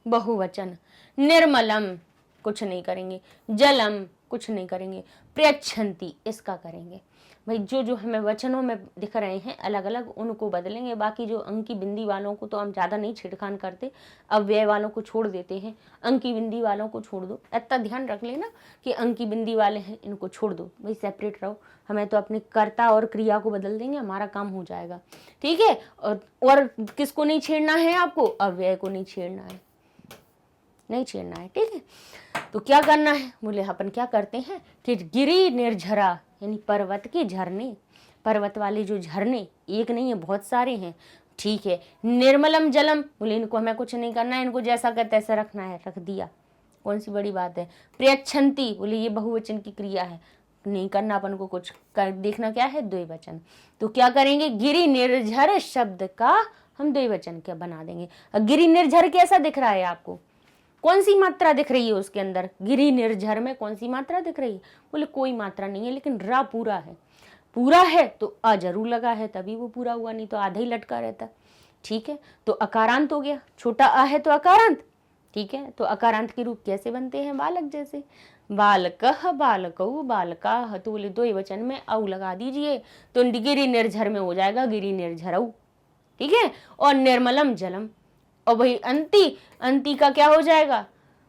बहुवचन, निर्मलम कुछ नहीं करेंगे, जलम कुछ नहीं करेंगे, प्रयच्छन्ति इसका करेंगे। भाई जो जो हमें वचनों में दिख रहे हैं अलग अलग उनको बदलेंगे। बाकी जो अंकी बिंदी वालों को तो हम ज़्यादा नहीं छेड़खान करते, अव्यय वालों को छोड़ देते हैं, अंकी बिंदी वालों को छोड़ दो। इतना ध्यान रख लेना कि अंकी बिंदी वाले हैं इनको छोड़ दो, भाई सेपरेट रहो। हमें तो अपने कर्ता और क्रिया को बदल देंगे, हमारा काम हो जाएगा। ठीक है। और किसको नहीं छेड़ना है आपको? अव्यय को नहीं छेड़ना है, नहीं छेड़ना है। ठीक है। तो क्या करना है? बोले अपन क्या करते हैं कि गिरी निर्झरा यानी पर्वत के झरने, पर्वत वाले जो झरने एक नहीं है बहुत सारे हैं। ठीक है। निर्मलम जलम, बोले इनको हमें कुछ नहीं करना है, इनको जैसा का तैसा रखना है, रख दिया, कौन सी बड़ी बात है। प्रयच्छन्ति, बोले ये बहुवचन की क्रिया है, नहीं करना अपन को कुछ, कर देखना क्या है द्विवचन। तो क्या करेंगे? गिरी निर्झर शब्द का हम द्विवचन क्या बना देंगे। गिरी निर्झर कैसा दिख रहा है आपको? कौन सी मात्रा दिख रही है उसके अंदर? गिरी निर्झर में कौन सी मात्रा दिख रही है? बोले कोई मात्रा नहीं है, लेकिन रा पूरा है। पूरा है तो अ जरूर लगा है, तभी वो पूरा हुआ, नहीं तो आधा ही लटका रहता। ठीक है। तो अकारांत हो गया, छोटा अ है तो अकारांत। ठीक है। तो अकारांत के रूप कैसे बनते हैं? बालक जैसे, बालकः बालकौ बालकाः। तो बोले द्विवचन में औ लगा दीजिए तो गिरी निर्झर में हो जाएगा गिरी निर्झरौ। ठीक है। और निर्मलम जलम, और वही अंति, अंति का क्या हो जाएगा?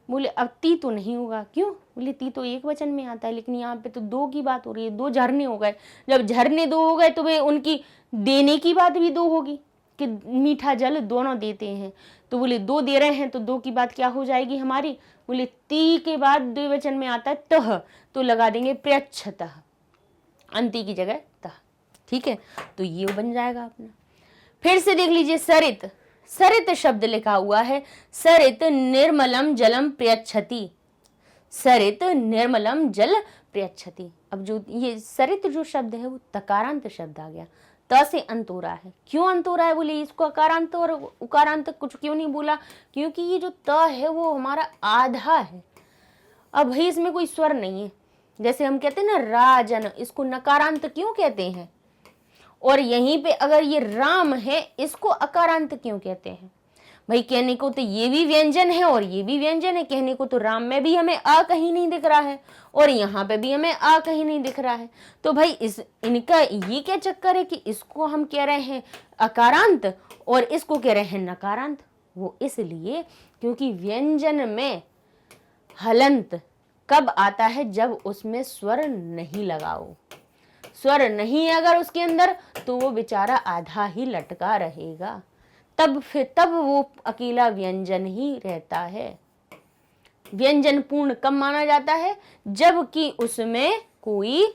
बोले अब ती तो नहीं होगा, क्यों? बोले ती तो एक वचन में आता है, लेकिन यहाँ पे तो दो की बात हो रही है, दो झरने हो गए। जब झरने दो हो गए तो वे उनकी देने की बात भी दो होगी कि मीठा जल दोनों देते हैं। तो बोले दो दे रहे हैं तो दो की बात क्या हो जाएगी हमारी? बोले ती के बाद द्विवचन में आता है तह, तो लगा देंगे प्रयच्छतः, अंति की जगह तह। ठीक है। तो ये बन जाएगा अपना। फिर से देख लीजिए, सरित, सरित शब्द लिखा हुआ है, सरित निर्मलम जलम प्रयच्छति, सरित निर्मलम जल प्रयच्छति। अब जो ये सरित जो शब्द है वो तकारांत शब्द आ गया, त से अंत हो रहा है। क्यों अंत हो रहा है? बोले इसको अकारांत और उकारांत कुछ क्यों नहीं बोला? क्योंकि ये जो त है वो हमारा आधा है। अब भाई इसमें कोई स्वर नहीं है। जैसे हम कहते हैं ना राजन, इसको नकारांत क्यों कहते हैं? और यहीं पे अगर ये राम है, इसको अकारांत क्यों कहते हैं? भाई कहने को तो ये भी व्यंजन है और ये भी व्यंजन है। कहने को तो राम में भी हमें आ कहीं नहीं दिख रहा है और यहाँ पे भी हमें आ कहीं नहीं दिख रहा है। तो भाई इनका ये क्या चक्कर है कि इसको हम कह रहे हैं अकारांत और इसको कह रहे हैं नकारांत? वो इसलिए क्योंकि व्यंजन में हलंत कब आता है? जब उसमें स्वर नहीं लगाओ। स्वर नहीं है अगर उसके अंदर तो वो बेचारा आधा ही लटका रहेगा, तब वो अकेला व्यंजन ही रहता है। व्यंजन पूर्ण कब माना जाता है? जबकि उसमें कोई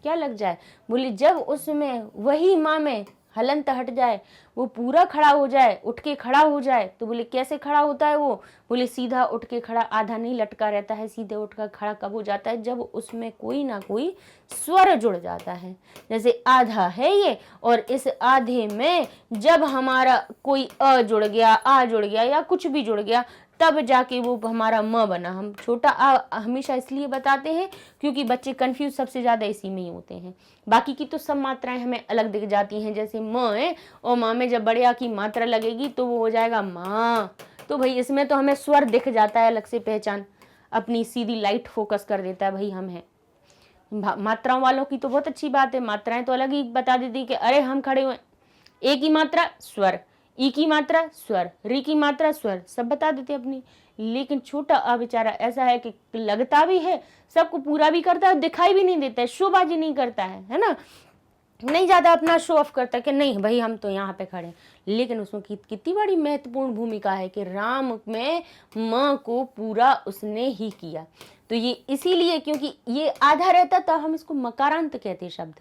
क्या लग जाए? बोले जब उसमें वही माँ में हलंत हट जाए, वो पूरा खड़ा हो जाए, उठ के खड़ा हो जाए। तो बोले कैसे खड़ा होता है वो? बोले सीधा उठ के खड़ा, आधा नहीं लटका रहता है। सीधे उठ कर खड़ा कब हो जाता है? जब उसमें कोई ना कोई स्वर जुड़ जाता है। जैसे आधा है ये और इस आधे में जब हमारा कोई अ जुड़ गया, आ जुड़ गया या कुछ भी जुड़ गया, तब जाके वो हमारा म बना। हम छोटा आ हमेशा इसलिए बताते हैं क्योंकि बच्चे कंफ्यूज सबसे ज्यादा इसी में ही होते हैं। बाकी की तो सब मात्राएं हमें अलग दिख जाती हैं। जैसे म है और माँ में जब बड़े आ की मात्रा लगेगी तो वो हो जाएगा माँ। तो भाई इसमें तो हमें स्वर दिख जाता है अलग से, पहचान अपनी सीधी लाइट फोकस कर देता है, भाई हम हैं। मात्राओं वालों की तो बहुत अच्छी बात है, मात्राएं तो अलग ही बता देती कि अरे हम खड़े हुए, ए की मात्रा स्वर, ई की मात्रा स्वर, री की मात्रा स्वर, सब बता देते अपनी। लेकिन छोटा अ बेचारा ऐसा है कि लगता भी है, सबको पूरा भी करता है, दिखाई भी नहीं देता है, शोबाजी नहीं करता है ना, नहीं ज्यादा अपना शो ऑफ करता कि नहीं भाई हम तो यहाँ पे खड़े। लेकिन उसमें कितनी बड़ी महत्वपूर्ण भूमिका है कि राम में माँ को पूरा उसने ही किया। तो ये इसीलिए क्योंकि ये आधा रहता तो हम इसको मकारांत कहते शब्द,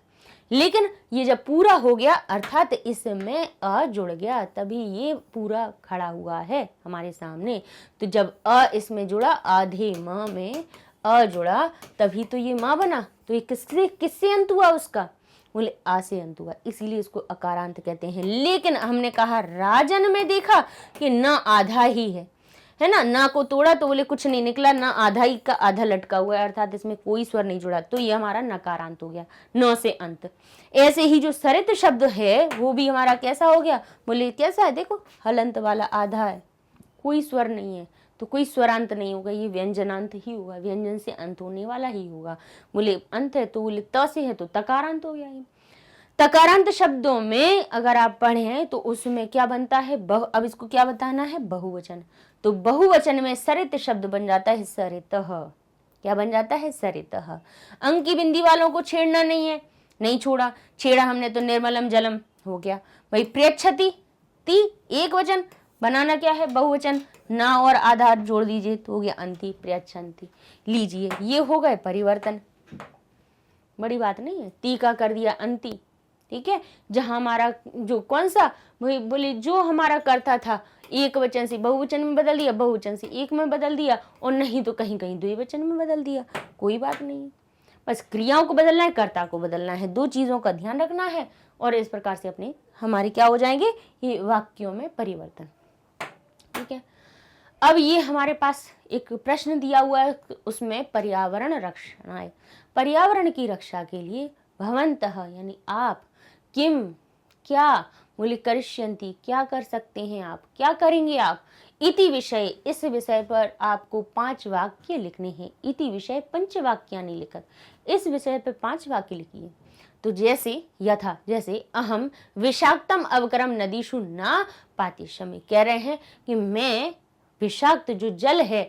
लेकिन ये जब पूरा हो गया अर्थात इसमें अ जुड़ गया, तभी ये पूरा खड़ा हुआ है हमारे सामने। तो जब अ इसमें जुड़ा, आधे माँ में अ जुड़ा, तभी तो ये माँ बना। तो ये किससे अंत हुआ उसका? बोले आ से अंत हुआ, इसीलिए इसको अकारांत कहते हैं। लेकिन हमने कहा राजन में देखा कि ना आधा ही है ना, ना को तोड़ा तो बोले कुछ नहीं निकला, ना आधा ही का आधा लटका हुआ है, अर्थात इसमें कोई स्वर नहीं जुड़ा, तो ये हमारा नकारांत हो गया, न से अंत। ऐसे ही जो सरित शब्द है वो भी हमारा कैसा हो गया? बोले कैसा है? देखो हलंत वाला, आधा है, कोई स्वर नहीं है, तो कोई स्वरांत नहीं होगा, ये व्यंजनांत ही होगा, व्यंजन से अंत होने वाला ही होगा। बोले अंत है तो बोले त से है तो तकारांत हो गया। ये तकारांत शब्दों में अगर आप पढ़ें तो उसमें क्या बनता है, अब इसको क्या बताना है, बहुवचन। तो बहुवचन में सरित शब्द बन जाता है सरितः। क्या बन जाता है, सरितः। अंक की बिंदी वालों को छेड़ना नहीं है, नहीं छोड़ा, छेड़ा हमने तो निर्मलम जलम हो गया। भाई प्रेक्षति ती एक वचन, बनाना क्या है, बहुवचन, ना और आधार जोड़ दीजिए तो हो गया अंति, प्रेक्षन्ति। लीजिए ये हो गए परिवर्तन, बड़ी बात नहीं है। ती का कर दिया अंति, ठीक है। जहां हमारा जो कौन सा बोले जो हमारा कर्ता था एक वचन से बहुवचन में बदल दिया, बहुवचन से एक में बदल दिया, और नहीं तो कहीं कहीं द्विवचन में बदल दिया, कोई बात नहीं। बस क्रियाओं को बदलना है, कर्ता को बदलना है, दो चीजों का ध्यान रखना है, और इस प्रकार से अपने हमारे क्या हो जाएंगे, ये वाक्यों में परिवर्तन। ठीक है, अब ये हमारे पास एक प्रश्न दिया हुआ है, उसमें पर्यावरण रक्षणाय, पर्यावरण की रक्षा के लिए भवन्तः यानी आप, किम क्या, बोले करिष्यन्ति क्या कर सकते हैं आप, क्या करेंगे आप, इति विषय इस विषय पर आपको 5 वाक्य लिखने हैं। इति विषय पंचवाक्यानि लिखत, इस विषय पर 5 वाक्य लिखिए। तो जैसे यथा, जैसे अहम विषाक्तम अवकरम नदीषु न पातिष्यामि, कह रहे हैं कि मैं विषाक्त जो जल है,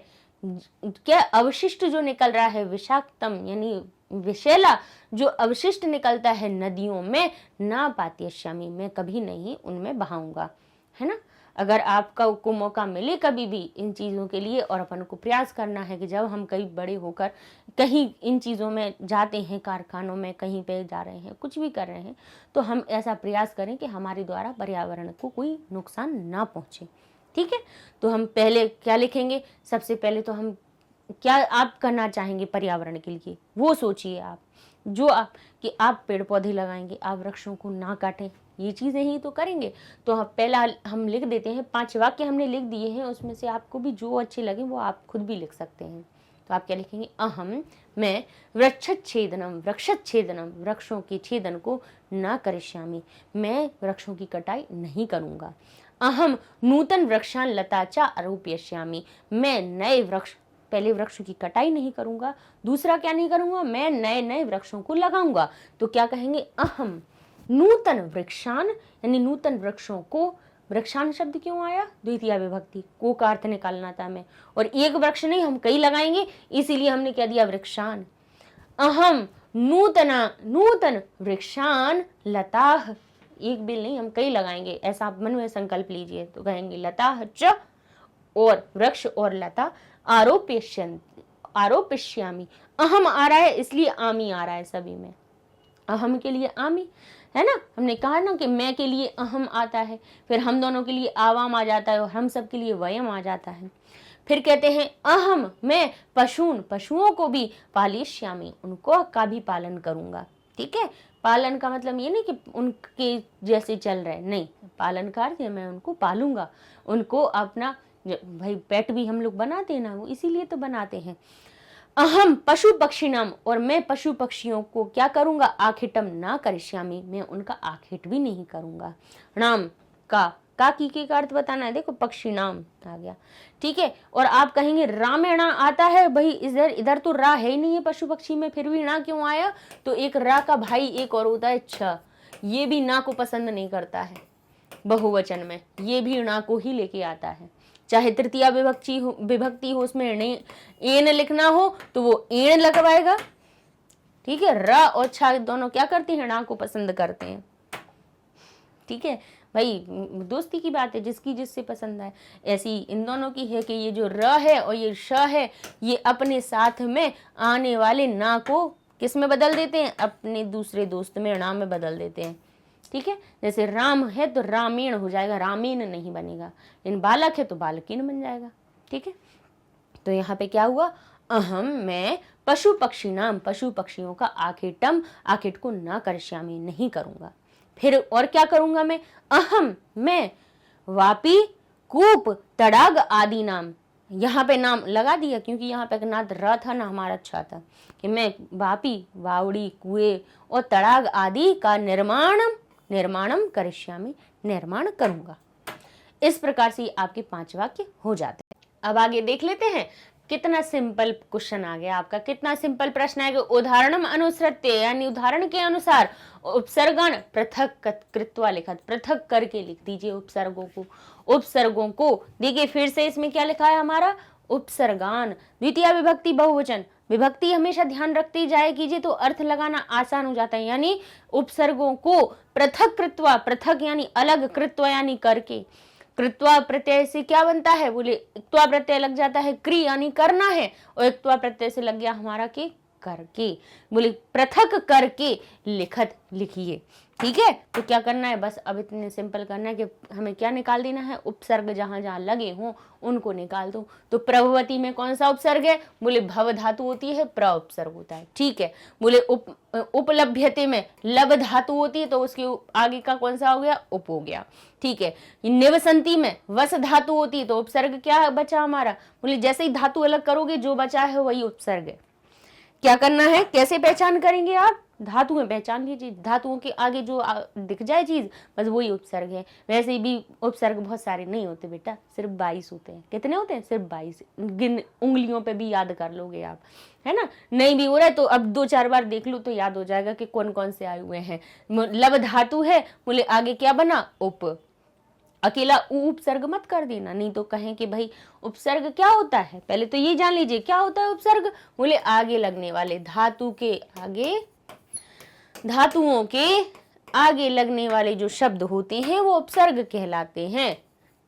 क्या अवशिष्ट जो निकल रहा है, विषाक्तम यानी विषैला जो अवशिष्ट निकलता है नदियों में, ना पातिष्यामि मैं कभी नहीं उनमें बहाऊंगा, है ना। अगर आपका को मौका मिले कभी भी इन चीज़ों के लिए, और अपन को प्रयास करना है कि जब हम कहीं बड़े होकर कहीं इन चीज़ों में जाते हैं, कारखानों में कहीं पे जा रहे हैं, कुछ भी कर रहे हैं, तो हम ऐसा प्रयास करें कि हमारे द्वारा पर्यावरण को कोई नुकसान ना पहुँचे। ठीक है, तो हम पहले क्या लिखेंगे, सबसे पहले तो हम क्या आप करना चाहेंगे पर्यावरण के लिए, वो सोचिए आप, जो आप कि आप पेड़ पौधे लगाएंगे, आप वृक्षों को ना काटें, ये चीज़ें ही तो करेंगे। तो हम पहला हम लिख देते हैं, 5 वाक्य हमने लिख दिए हैं, उसमें से आपको भी जो अच्छे लगे वो आप खुद भी लिख सकते हैं। तो आप क्या लिखेंगे, अहम मैं वृक्षच्छेदनम, वृक्षच्छेदनम वृक्षों के छेदन को न करिष्यामि, मैं वृक्षों की कटाई नहीं करूँगा। अहम नूतन वृक्षान लता च आरोपयिष्यामि, मैं नए वृक्ष, पहले वृक्षों की कटाई नहीं करूंगा, दूसरा क्या नहीं करूंगा, मैं नए नए वृक्षों को लगाऊंगा। तो क्या कहेंगे, अहम नूतन वृक्षान यानी नूतन वृक्षों को, वृक्षान शब्द क्यों आया, द्वितीय विभक्ति को का अर्थ निकालना था हमें, और एक वृक्ष नहीं हम कई लगाएंगे, इसीलिए हमने क्या दिया वृक्षान। अहम नूतन वृक्षान लता, एक बेल नहीं हम कई लगाएंगे, ऐसा आप मन में संकल्प लीजिए। तो कहेंगे लता च और वृक्ष और लता आरोपिष्यामि, अहम आ रहा है इसलिए आमी आ रहा है सभी में, अहम के लिए आमी है ना, हमने कहा ना कि मैं के लिए अहम आता है, फिर हम दोनों के लिए आवाम आ जाता है, और हम सब के लिए वयम आ जाता है। फिर कहते हैं अहम मैं पशुओं को भी पालिष्यामि, उनको का भी पालन करूंगा। ठीक है, पालन का मतलब ये नहीं कि उनके जैसे चल रहे, नहीं, पालन का अर्थ है मैं उनको पालूंगा, उनको अपना, भाई पेट भी हम लोग बनाते हैं ना, वो इसीलिए तो बनाते हैं। अहम पशु पक्षिणाम, और मैं पशु पक्षियों को क्या करूंगा, आखिटम ना करिष्यामि, मैं उनका आखिट भी नहीं करूंगा। नाम का की का अर्थ बताना है, देखो पक्षी नाम आ गया। ठीक है, और आप कहेंगे रामेणा आता है, भाई इधर तो रा है ही नहीं है पशु पक्षी में, फिर भी ना क्यों आया, तो एक रा का भाई एक और होता है छ, ये भी ना को पसंद नहीं करता है, बहुवचन में ये भी ना को ही लेके आता है, चाहे तृतीया विभक्ति हो उसमें एन लिखना हो तो वो एन लगवाएगा। ठीक है, र और छ दोनों क्या करते हैं, ना को पसंद करते हैं। ठीक है भाई, दोस्ती की बात है, जिसकी जिससे पसंद आए। ऐसी इन दोनों की है कि ये जो र है और ये श है, ये अपने साथ में आने वाले ना को किस में बदल देते हैं, अपने दूसरे दोस्त में ना में बदल देते हैं। ठीक है, जैसे राम है तो रामीण हो जाएगा, रामीण नहीं बनेगा। इन बालक है तो बालकीन बन जाएगा। ठीक है, तो यहाँ पे क्या हुआ, अहम मैं पशु पक्षी नाम, पशु पक्षियों का आखेटम, आखेट को न करिष्यामि नहीं करूंगा। फिर और क्या करूंगा मैं, अहम मैं वापी कूप तड़ाग आदि नाम, यहाँ पे नाम लगा दिया क्योंकि यहाँ पे ना र था ना हमारा अच्छा था, कि मैं वापी वावड़ी कुएं और तड़ाग आदि का निर्माणम करिष्यामि, निर्माण करूंगा। इस प्रकार से आपके 5 वाक्य हो जाते हैं। अब आगे देख लेते हैं, कितना सिंपल क्वेश्चन आ गया आपका, कितना सिंपल प्रश्न है कि उदाहरणम अनुसृत्य यानी उदाहरण के अनुसार उपसर्गण पृथक कृत्वा लिखत, पृथक करके लिख दीजिए उपसर्गों को। देखिए फिर से इसमें क्या लिखा है हमारा, उपसर्गान, द्वितीय विभक्ति बहुवचन, विभक्ति हमेशा ध्यान रखती जाए कीजिए तो अर्थ लगाना आसान हो जाता है। यानी उपसर्गों को पृथक कृत्वा, पृथक यानी अलग, कृत्वा यानी करके, कृत्वा प्रत्यय से क्या बनता है, बोले इक्त्वा प्रत्यय लग जाता है, क्री यानी करना है, और इक्त्वा प्रत्यय से लग गया हमारा के करके, बोले पृथक करके लिखत लिखिए। ठीक है, तो क्या करना है, बस अब इतने सिंपल करना है कि हमें क्या निकाल देना है, उपसर्ग जहां जहां लगे हों उनको निकाल दो। तो प्रभवती में कौन सा उपसर्ग है, बोले भव धातु होती है, प्र उपसर्ग होता है। ठीक है, बोले उपलभ्यते में लब धातु होती है, तो उसके आगे का कौन सा हो गया, उप हो गया। ठीक है, निवसंती में वस धातु होती है, तो उपसर्ग क्या बचा हमारा, बोले जैसे ही धातु अलग करोगे जो बचा है वही उपसर्ग है। क्या करना है, कैसे पहचान करेंगे आप, धातु में पहचान लीजिए, धातुओं के आगे जो दिख जाए चीज बस वही उपसर्ग है। वैसे भी उपसर्ग बहुत सारे नहीं होते बेटा, सिर्फ 22 होते हैं। कितने होते हैं, सिर्फ 22, गिन उंगलियों पे भी याद कर लोगे आप, है ना। नहीं भी हो रहा है तो अब 2-4 बार देख लो तो याद हो जाएगा कि कौन कौन से आए हुए हैं। लब धातु है, बोले आगे क्या बना, उप, अकेला उपसर्ग मत कर देना, नहीं तो कहें कि भाई उपसर्ग क्या होता है, पहले तो ये जान लीजिए क्या होता है उपसर्ग, बोले आगे लगने वाले धातु के आगे, धातुओं के आगे लगने वाले जो शब्द होते हैं वो उपसर्ग कहलाते हैं।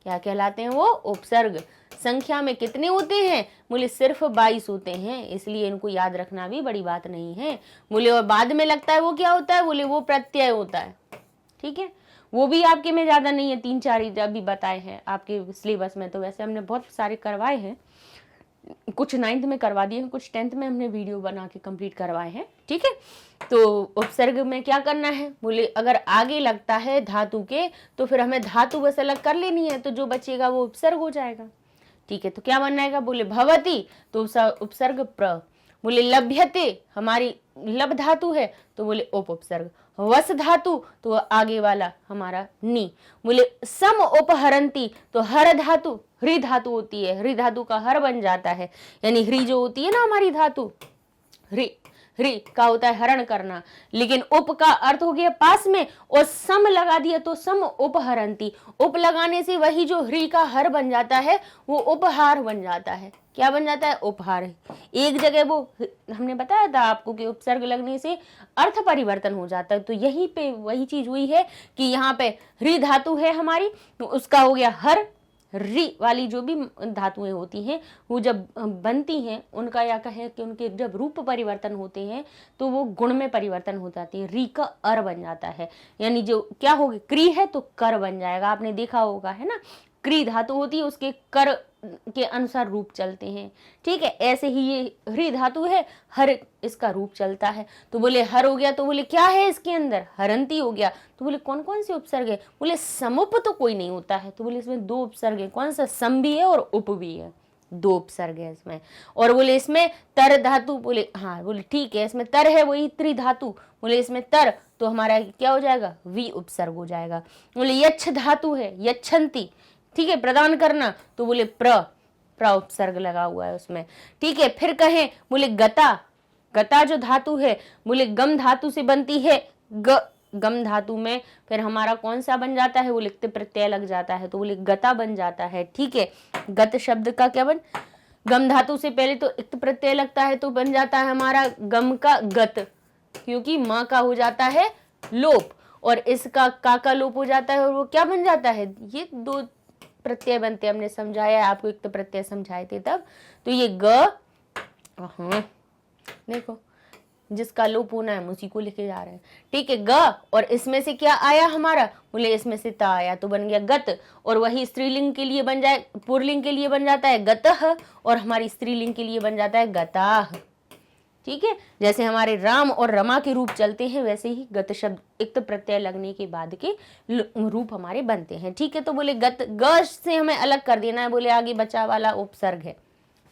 क्या कहलाते हैं, वो उपसर्ग। संख्या में कितने होते हैं, बोले सिर्फ 22 होते हैं, इसलिए इनको याद रखना भी बड़ी बात नहीं है। बोले और बाद में लगता है वो क्या होता है, बोले वो प्रत्यय होता है। ठीक है, वो भी आपके में ज्यादा नहीं है, 3-4 ही अभी बताए हैं आपके सिलेबस में, तो वैसे हमने बहुत सारे करवाए हैं, कुछ 9th में करवा दिए हैं, कुछ 10th में हमने वीडियो बना के कंप्लीट करवाए हैं। ठीक है, तो उपसर्ग में क्या करना है, बोले अगर आगे लगता है धातु के तो फिर हमें धातु बस अलग कर लेनी है, तो जो बचेगा वो उपसर्ग हो जाएगा। ठीक है, तो क्या बनाएगा, बोले भवती तो उपसर्ग प्र, बोले लभ्यते हमारी लब धातु है तो बोले उप उपसर्ग, वस धातु तो आगे वाला हमारा नी, बोले सम उपहरंती तो हर धातु, हृ धातु होती है, हृ धातु का हर बन जाता है, यानी हृ जो होती है ना हमारी धातु, हृ का होता है हरण करना, लेकिन उप का अर्थ हो गया पास में, और सम लगा दिया तो सम उपहरंती, उप लगाने से वही जो हृ का हर बन जाता है वो उपहार बन जाता है। क्या बन जाता है, उपहार। एक जगह वो हमने बताया था आपको कि उपसर्ग लगने से अर्थ परिवर्तन हो जाता है, तो यहीं पे वही चीज हुई है कि यहाँ पे हृ धातु है हमारी, तो उसका हो गया हर, री वाली जो भी धातुएं होती हैं वो जब बनती हैं उनका, या कहें कि उनके जब रूप परिवर्तन होते हैं तो वो गुण में परिवर्तन हो जाती है, री का अर बन जाता है, यानी जो क्या होगी, क्री है तो कर बन जाएगा, आपने देखा होगा है ना, क्री धातु होती है उसके कर के अनुसार रूप चलते हैं। ठीक है, ऐसे ही ये हृ धातु है, हर इसका रूप चलता है, तो बोले हर हो गया तो बोले क्या है इसके अंदर, हरंती हो गया, तो बोले कौन कौन से उपसर्ग है, बोले समुप तो कोई नहीं होता है, तो बोले इसमें 2 उपसर्ग है, कौन सा, सम भी है और उप भी है, 2 उपसर्ग है इसमें। और बोले इसमें तर धातु, बोले हाँ, बोले ठीक है इसमें तर है वही त्रि धातु, बोले इसमें तर तो हमारा क्या हो जाएगा, वी उपसर्ग हो जाएगा। बोले यच्छ धातु है, यच्छन्ति, ठीक है प्रदान करना, तो बोले प्र उपसर्ग लगा हुआ है उसमें। ठीक है, फिर कहें बोले गता, गता जो धातु है बोले गम धातु से बनती है, गम धातु में फिर हमारा कौन सा बन जाता है, वो लिखते प्रत्यय लग जाता है, तो बोले गता बन जाता है। ठीक है, गत शब्द का क्या बन, गम धातु से पहले तो इक्त प्रत्यय लगता है तो बन जाता है हमारा गम का गत, क्योंकि माँ का हो जाता है लोप और इसका का लोप हो जाता है, और वो क्या बन जाता है, ये 2 प्रत्यय बनते, हमने समझाया है आपको, एक तो प्रत्यय समझाए थे तब, तो ये ग, देखो जिसका लोप होना है उसी को लिखे जा रहे हैं। ठीक है, ग और इसमें से क्या आया हमारा, बोले इसमें से ता आया तो बन गया गत, और वही स्त्रीलिंग के लिए बन जाए, पुरलिंग के लिए बन जाता है गतः, और हमारी स्त्रीलिंग के लिए बन जाता है गताः। ठीक है, जैसे हमारे राम और रमा के रूप चलते हैं वैसे ही गत शब्द इक्त प्रत्यय लगने के बाद के रूप हमारे बनते हैं। ठीक है, तो बोले गत, ग से हमें अलग कर देना है, बोले आगे बचा वाला उपसर्ग है।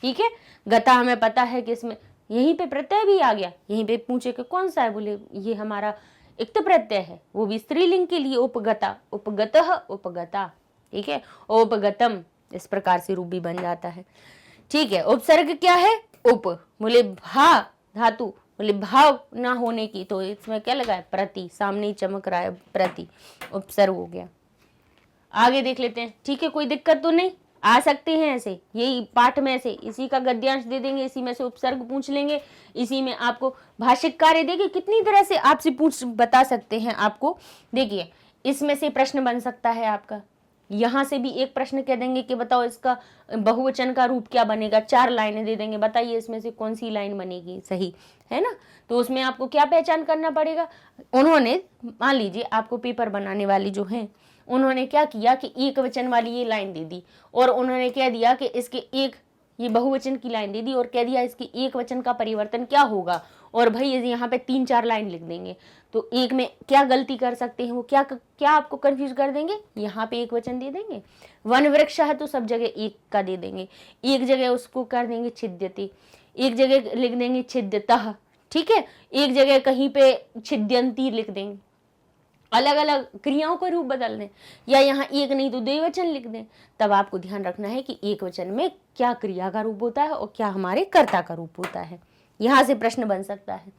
ठीक है, गता हमें पता है कि इसमें यहीं पे प्रत्यय भी आ गया, यहीं पे पूछे कि कौन सा है, बोले ये हमारा इक्त प्रत्यय है, वो भी स्त्रीलिंग के लिए उपगता, उपगतः उपगता। ठीक है, उपगतम इस प्रकार से रूप भी बन जाता है। ठीक है, उपसर्ग क्या है? उप, बोले भा धातु, बोले भाव ना होने की, तो इसमें क्या लगा है? प्रति, सामने ही चमक रहा है, प्रति, उपसर्ग हो गया। आगे देख लेते हैं। ठीक है, कोई दिक्कत तो नहीं, आ सकते हैं ऐसे, यही पाठ में से इसी का गद्यांश दे देंगे, इसी में से उपसर्ग पूछ लेंगे, इसी में आपको भाषिक कार्य देखिए कितनी तरह से आपसे पूछ बता सकते हैं आपको। देखिए इसमें से प्रश्न बन सकता है आपका, यहां से भी एक प्रश्न कह देंगे कि बताओ इसका बहुवचन का रूप क्या बनेगा, 4 लाइनें दे देंगे, बताइए इसमें से कौन सी लाइन बनेगी सही, है ना। तो उसमें आपको क्या पहचान करना पड़ेगा। उन्होंने मान लीजिए आपको पेपर बनाने वाली जो है, उन्होंने क्या किया कि एक वचन वाली ये लाइन दे दी, और उन्होंने कह दिया कि इसके एक, ये बहुवचन की लाइन दे दी और कह दिया इसके एक वचन का परिवर्तन क्या होगा, और भाई यहाँ पे 3-4 लाइन लिख देंगे, तो एक में क्या गलती कर सकते हैं वो, क्या आपको कंफ्यूज कर देंगे। यहाँ पे एक वचन दे देंगे, वन वृक्ष है तो सब जगह एक का दे देंगे, एक जगह उसको कर देंगे छिद्यते, एक जगह लिख देंगे छिद्यतः, ठीक है, एक जगह कहीं पे छिद्यंती लिख देंगे, अलग अलग क्रियाओं का रूप बदल दें, या यहाँ एक नहीं तो द्विवचन लिख दें। तब आपको ध्यान रखना है कि एक वचन में क्या क्रिया का रूप होता है और क्या हमारे कर्ता का रूप होता है, यहां से प्रश्न बन सकता है।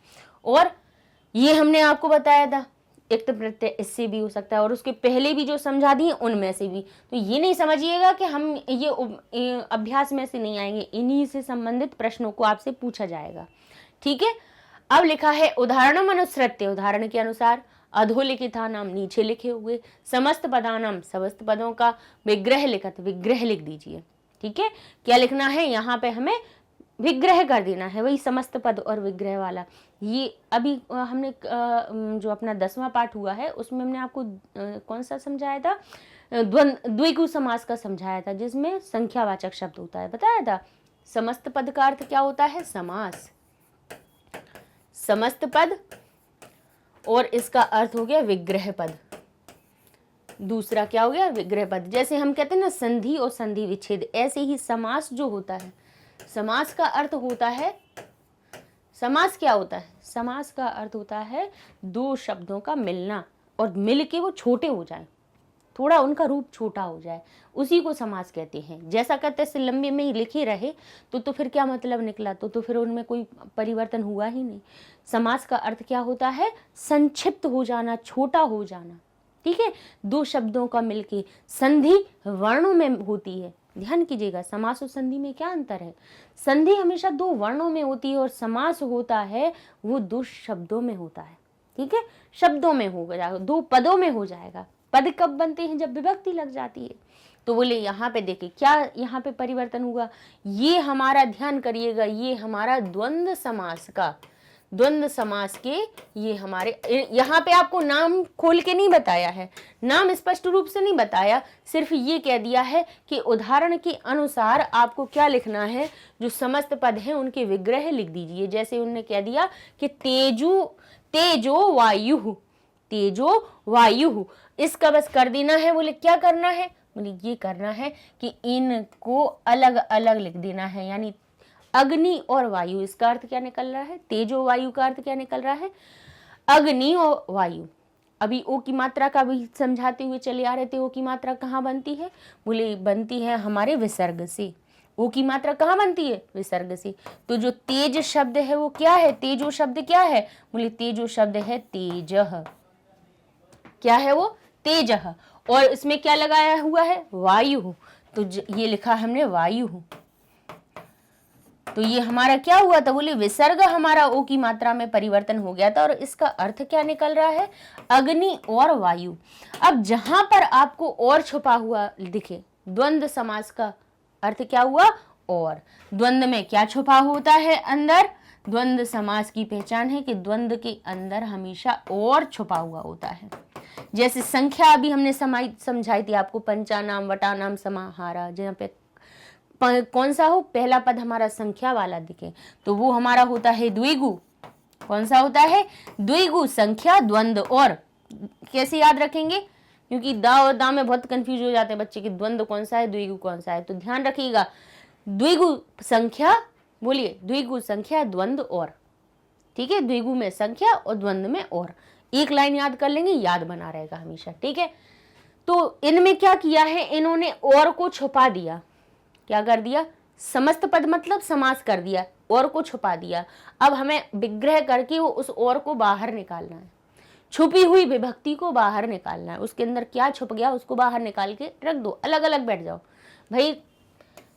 और ये हमने आपको बताया था इक्त प्रत्यय इससे भी हो सकता है, और उसके पहले भी जो समझा दिए उनमें से भी। तो ये नहीं समझिएगा कि हम ये अभ्यास में से नहीं आएंगे, इन्हीं से संबंधित प्रश्नों को आपसे पूछा जाएगा। ठीक है, अब लिखा है उदाहरणम अनुसृत्य, उदाहरण के अनुसार, अधोलिखिता नाम नीचे लिखे हुए, समस्त पदानाम समस्त पदों का विग्रह लिखत, विग्रह लिख दीजिए। ठीक है, क्या लिखना है यहाँ पे, हमें विग्रह कर देना है, वही समस्त पद और विग्रह वाला। ये अभी हमने जो अपना 10वां पाठ हुआ है उसमें हमने आपको कौन सा समझाया था, द्विगु समास का समझाया था, जिसमें संख्यावाचक शब्द होता है, बताया था। समस्त पद का अर्थ क्या होता है? समास, समस्त पद, और इसका अर्थ हो गया विग्रह पद। दूसरा क्या हो गया? विग्रह पद। जैसे हम कहते हैं ना संधि और संधि विच्छेद, ऐसे ही समास जो होता है, समास का अर्थ होता है, समास क्या होता है? समास का अर्थ होता है दो शब्दों का मिलना और मिलके वो छोटे हो जाए, थोड़ा उनका रूप छोटा हो जाए, उसी को समास कहते हैं। जैसा कहते हैं लंबे में ही लिखे रहे तो फिर क्या मतलब निकला, तो फिर उनमें कोई परिवर्तन हुआ ही नहीं। समास का अर्थ क्या होता है? संक्षिप्त हो जाना, छोटा हो जाना। ठीक है, दो शब्दों का मिलके, संधि वर्णों में होती है, ध्यान कीजिएगा। समास और संधि में क्या अंतर है? संधि हमेशा दो वर्णों में होती है और समास होता है वो दो शब्दों में होता है। ठीक है, शब्दों में हो जाएगा, दो पदों में हो जाएगा। पद कब बनते हैं? जब विभक्ति लग जाती है। तो बोले यहाँ पे देखिए क्या यहाँ पे परिवर्तन हुआ, ये हमारा ध्यान करिएगा, ये हमारा द्वंद्व समास का, द्वंद्व समास के ये हमारे, यहाँ पे आपको नाम खोल के नहीं बताया है, नाम स्पष्ट रूप से नहीं बताया, सिर्फ ये कह दिया है कि उदाहरण के अनुसार आपको क्या लिखना है, जो समस्त पद हैं उनके विग्रह लिख दीजिए। जैसे उन्होंने कह दिया कि तेजो वायु, तेजो वायु, इसका बस कर देना है। बोले क्या करना है? बोले ये करना है कि इनको अलग अलग लिख देना है, यानी अग्नि और वायु। इसका अर्थ क्या निकल रहा है? तेजो वायु का अर्थ क्या निकल रहा है? अग्नि और वायु। अभी ओ की मात्रा का भी समझाते हुए चले आ रहे थे। ओ की मात्रा कहाँ बनती है? बोले बनती है हमारे विसर्ग से। ओ की मात्रा कहाँ बनती है? विसर्ग से। तो जो तेज शब्द है वो क्या है? तेजो शब्द क्या है? बोले तेजो शब्द है तेजः। क्या है वो? तेजः। और इसमें क्या लगाया हुआ है? वायु। तो ये लिखा हमने वायु। तो ये हमारा क्या हुआ था? बोले विसर्ग हमारा ओ की मात्रा में परिवर्तन हो गया था, और इसका अर्थ क्या निकल रहा है? अग्नि और वायु। अब जहां पर आपको और छुपा हुआ दिखे, द्वंद्व समास का अर्थ क्या हुआ? और। द्वंद्व में क्या छुपा होता है अंदर? द्वंद्व समास की पहचान है कि द्वंद्व के अंदर हमेशा और छुपा हुआ होता है। जैसे संख्या अभी हमने समझाई थी आपको, पंचानाम वटानाम समाहारा, जहाँ पे कौन सा हो? पहला पद हमारा संख्या वाला दिखे तो वो हमारा होता है द्विगु। कौन सा होता है? द्विगु। संख्या, द्वंद्व। और कैसे याद रखेंगे? क्योंकि दा और दा में बहुत कंफ्यूज हो जाते हैं बच्चे कि द्वंद्व कौन सा है, द्विगु कौन सा है। तो ध्यान रखिएगा, द्विगु संख्या, बोलिए द्विगु संख्या, द्वंद्व और। ठीक है, द्विगु में संख्या और द्वंद्व में और। एक लाइन याद कर लेंगे, याद बना रहेगा हमेशा। ठीक है, तो इनमें क्या किया है, इन्होंने और को छुपा दिया। क्या कर दिया, समस्त पद मतलब समास कर दिया, और को छुपा दिया। अब हमें विग्रह करके वो उस और को बाहर निकालना है, छुपी हुई विभक्ति को बाहर निकालना है। उसके अंदर क्या छुप गया उसको बाहर निकाल के रख दो, अलग अलग बैठ जाओ। भाई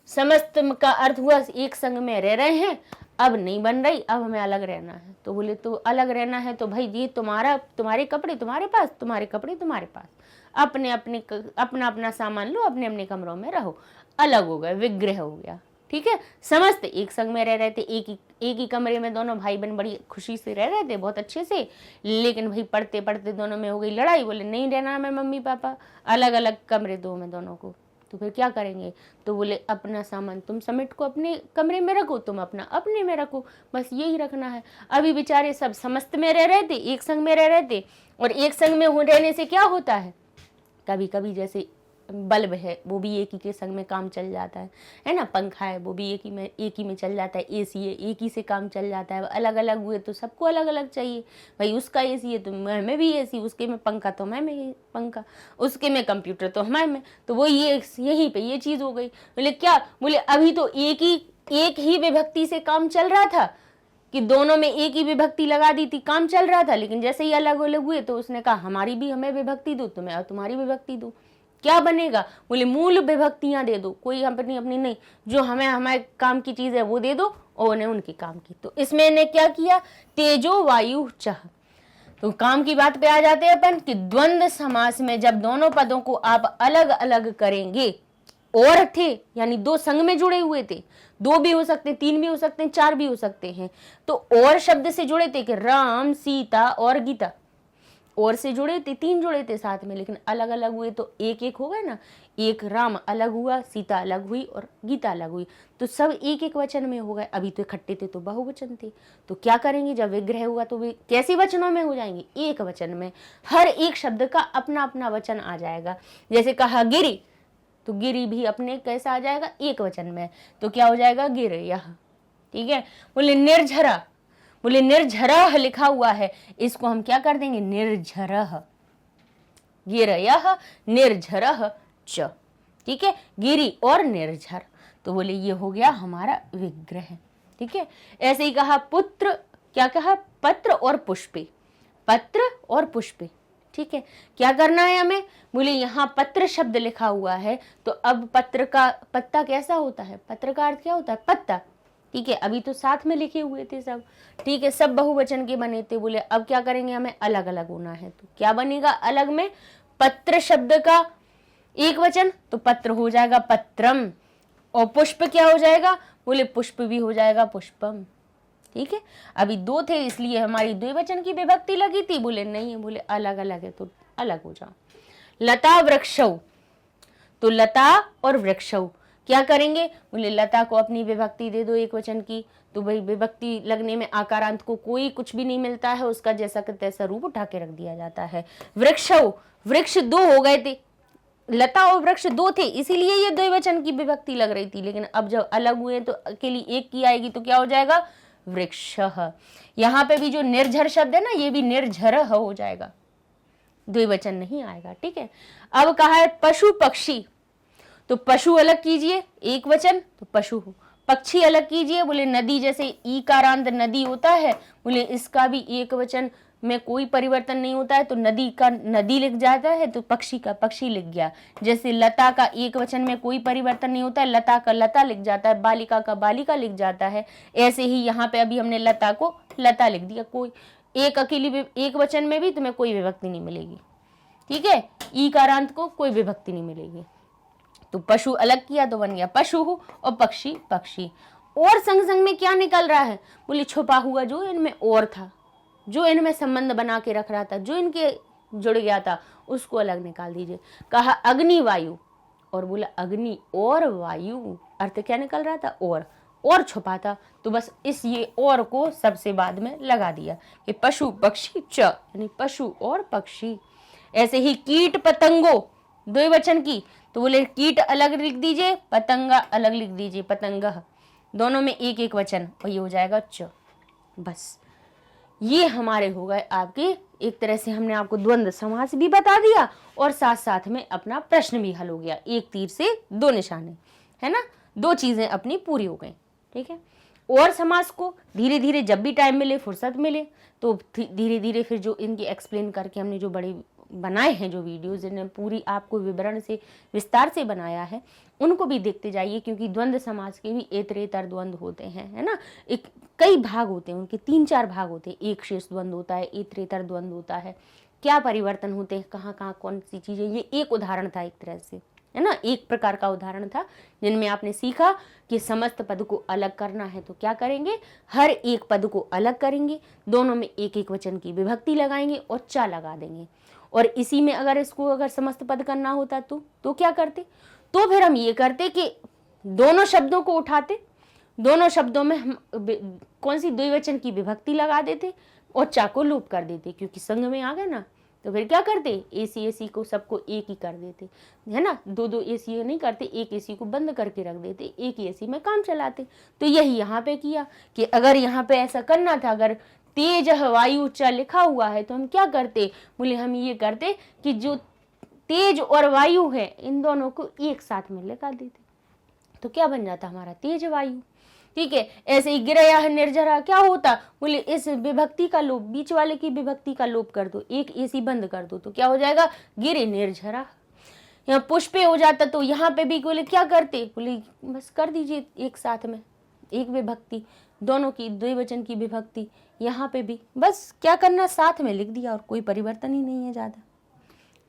समस्त का अर्थ हुआ एक संग में रह रहे हैं, अब नहीं बन रही, अब हमें अलग रहना है। तो बोले तो अलग रहना है तो भाई ये तुम्हारे कपड़े तुम्हारे पास, तुम्हारे कपड़े तुम्हारे पास, अपने अपने अपना अपना सामान लो, अपने अपने कमरों में रहो। अलग हो गए, विग्रह हो गया। ठीक है, समस्त एक संग में रह रहे थे, एक ही कमरे में दोनों भाई बहन बड़ी खुशी से रह रहे थे, बहुत अच्छे से। लेकिन भाई पढ़ते पढ़ते दोनों में हो गई लड़ाई। बोले नहीं रहना मैं मम्मी पापा, अलग अलग कमरे दो में दोनों को। तो फिर क्या करेंगे, तो बोले अपना सामान तुम समेट को अपने कमरे में रखो, तुम अपना अपने में रखो, बस यही रखना है। अभी बेचारे सब समस्त में रह रहे थे, एक संग में रह रहे थे। और एक संग में रहने से क्या होता है, कभी कभी जैसे बल्ब है वो भी एक ही के संग में काम चल जाता है ना, पंखा है वो भी एक ही में चल जाता है, एसी है एक ही से काम चल जाता है। अलग अलग हुए तो सबको अलग अलग चाहिए। भाई उसका एसी है तो मैं भी एसी, उसके में पंखा तो मैं में पंखा, उसके में कंप्यूटर तो हमारे में। तो वो यहीं पे ये चीज हो गई। बोले क्या, बोले अभी तो एक ही विभक्ति से काम चल रहा था कि दोनों में एक ही विभक्ति लगा दी थी, काम चल रहा था। लेकिन जैसे ही अलग अलग हुए तो उसने कहा हमारी भी हमें विभक्ति दो, तुम्हें और तुम्हारी विभक्ति दो। क्या बनेगा, बोले मूल विभक्तियां दे दो, कोई अपनी अपनी नहीं, जो हमारे काम की चीज है वो दे दो और उन्हें उनकी काम की। तो इसमें इन्हें क्या किया, तेजो वायु चह। तो काम की बात पे आ जाते हैं अपन कि द्वंद्व समास में जब दोनों पदों को आप अलग अलग करेंगे, और थे यानी दो संग में जुड़े हुए थे, दो भी हो सकते हैं, तीन भी हो सकते हैं, चार भी हो सकते हैं। तो और शब्द से जुड़े थे कि राम सीता और गीता, और से जुड़े थे, तीन जुड़े थे साथ में, लेकिन अलग अलग हुए तो एक एक हो गए ना। एक राम अलग हुआ, सीता अलग हुई और गीता अलग हुई, तो सब एक एक वचन में हो गए। अभी तो इकट्ठे थे तो बहुवचन थे। तो क्या करेंगे, जब विग्रह हुआ तो वे कैसे वचनों में हो जाएंगे, एक वचन में। हर एक शब्द का अपना अपना वचन आ जाएगा। जैसे कहा गिरी, तो गिरी भी अपने कैसा आ जाएगा, एक वचन में, तो क्या हो जाएगा, गिर यह। ठीक है, बोले निर्झरा, बोले निर्झरह लिखा हुआ है, इसको हम क्या कर देंगे, निर्झरह, गिरयः निर्झरः च। ठीक है, गिरी और निर्झर, तो बोले ये हो गया हमारा विग्रह। ठीक है, ऐसे ही कहा पुत्र, क्या कहा, पत्र और पुष्पे, पत्र और पुष्पे। ठीक है, क्या करना है हमें, बोले यहाँ पत्र शब्द लिखा हुआ है, तो अब पत्र का पत्ता कैसा होता है, पत्र का अर्थ क्या होता है, पत्ता। ठीक है, अभी तो साथ में लिखे हुए थे सब। ठीक है, सब बहुवचन के बने थे। बोले अब क्या करेंगे, हमें अलग अलग होना है। तो क्या बनेगा अलग में, पत्र शब्द का एक वचन तो पत्र हो जाएगा पत्रम, और पुष्प क्या हो जाएगा, बोले पुष्प भी हो जाएगा पुष्पम। ठीक है, अभी दो थे इसलिए हमारी द्विवचन की विभक्ति लगी थी। बोले नहीं है, बोले अलग अलग है तो अलग हो जाओ। लता वृक्षौ, तो लता और वृक्षौ क्या करेंगे, बोले लता को अपनी विभक्ति दे दो एक वचन की, तो भाई विभक्ति लगने में आकारांत को कोई कुछ भी नहीं मिलता है, उसका जैसा का तैसा रूप उठा के रख दिया जाता है। वृक्षौ, वृक्ष दो हो गए थे, लता और वृक्ष दो थे, इसीलिए ये द्विवचन की विभक्ति लग रही थी। लेकिन अब जब अलग हुए तो अकेली एक की आएगी, तो क्या हो जाएगा, वृक्षः। यहाँ पे भी जो निर्झर शब्द है ना, ये भी निर्झरः हो जाएगा, द्विवचन नहीं आएगा। ठीक है, अब कहा है पशु पक्षी, तो पशु अलग कीजिए एक वचन तो पशु हो, पक्षी अलग कीजिए, बोले नदी, जैसे ई कारांत नदी होता है, बोले इसका भी एक वचन में कोई परिवर्तन नहीं होता है, तो नदी का नदी लिख जाता है, तो पक्षी का पक्षी लिख गया। जैसे लता का एक वचन में कोई परिवर्तन नहीं होता है, लता का लता लिख जाता है, बालिका का बालिका लिख जाता है। ऐसे ही यहाँ पे अभी हमने लता को लता लिख दिया, कोई एक अकेली एक वचन में भी तुम्हें कोई विभक्ति नहीं मिलेगी। ठीक है, ई कारांत को कोई विभक्ति नहीं मिलेगी। तो पशु अलग किया तो बन गया पशु और पक्षी पक्षी। और संग संग में क्या निकल रहा है, बोले छुपा हुआ जो इनमें और था, जो इनमें संबंध बना के रख रहा था, जो इनके जुड़ गया था, उसको अलग निकाल दीजिए। कहा अग्नि वायु, और बोला अग्नि और वायु, अर्थ क्या निकल रहा था, और छुपा था, तो बस इस ये और को सबसे बाद में लगा दिया कि पशु पक्षी च, यानी पशु और पक्षी। ऐसे ही कीट पतंगो द्विवचन की, तो बोले कीट अलग लिख दीजिए, पतंगा अलग लिख दीजिए, पतंगः, दोनों में एक एक वचन, और ये हो जाएगा च। बस ये हमारे हो गए आपके, एक तरह से हमने आपको द्वंद्व समास भी बता दिया और साथ साथ में अपना प्रश्न भी हल हो गया। एक तीर से दो निशाने, है ना, दो चीजें अपनी पूरी हो गई। ठीक है, और समास को धीरे धीरे जब भी टाइम मिले, फुर्सत मिले, तो धीरे धीरे फिर जो इनकी एक्सप्लेन करके हमने जो बड़े बनाए हैं, जो वीडियोज जिन्हें पूरी आपको विवरण से विस्तार से बनाया है, उनको भी देखते जाइए, क्योंकि द्वंद्व समास के भी इतरेतर द्वंद्व होते हैं, है ना, एक कई भाग होते हैं उनके, 3-4 भाग होते हैं। एक शेष द्वंद्व होता है, इतरेतर द्वंद्व होता है, क्या परिवर्तन होते हैं, कहाँ कहाँ कौन सी चीजें, ये एक उदाहरण था एक तरह से, है ना, एक प्रकार का उदाहरण था जिनमें आपने सीखा कि समस्त पद को अलग करना है तो क्या करेंगे, हर एक पद को अलग करेंगे, दोनों में एक एक वचन की विभक्ति लगाएंगे और चा लगा देंगे। और इसी में अगर इसको अगर समस्त पद करना होता तो क्या करते, तो फिर हम ये करते कि दोनों शब्दों को उठाते, दोनों शब्दों में हम कौन सी द्विवचन की विभक्ति लगा देते और चा को लोप कर देते, क्योंकि संग में आ गए ना, तो फिर क्या करते, एसी एसी को सबको एक ही कर देते, है ना, दो दो एसी नहीं करते, एक एसी को बंद करके रख देते, एक ही एसी में काम चलाते। तो यही यहाँ पे किया कि अगर यहाँ पे ऐसा करना था, अगर तेज वायु च लिखा हुआ है तो हम क्या करते, बोले हम ये करते कि जो तेज और वायु है इन दोनों को एक साथ में लगा देते, तो क्या बन जाता हमारा तेज वायु। ठीक है, ऐसे ही गिरया है निर्झरा, क्या होता, बोले इस विभक्ति का लोप, बीच वाले की विभक्ति का लोप कर दो, एक एसी बंद कर दो, तो क्या हो जाएगा, गिरे निर्झरा। यहाँ पुष्पे हो जाता, तो यहाँ पे भी बोले क्या करते, बोले बस कर दीजिए एक साथ में एक विभक्ति, दोनों की द्विवचन की विभक्ति, यहाँ पे भी बस क्या करना, साथ में लिख दिया और कोई परिवर्तन ही नहीं है ज़्यादा।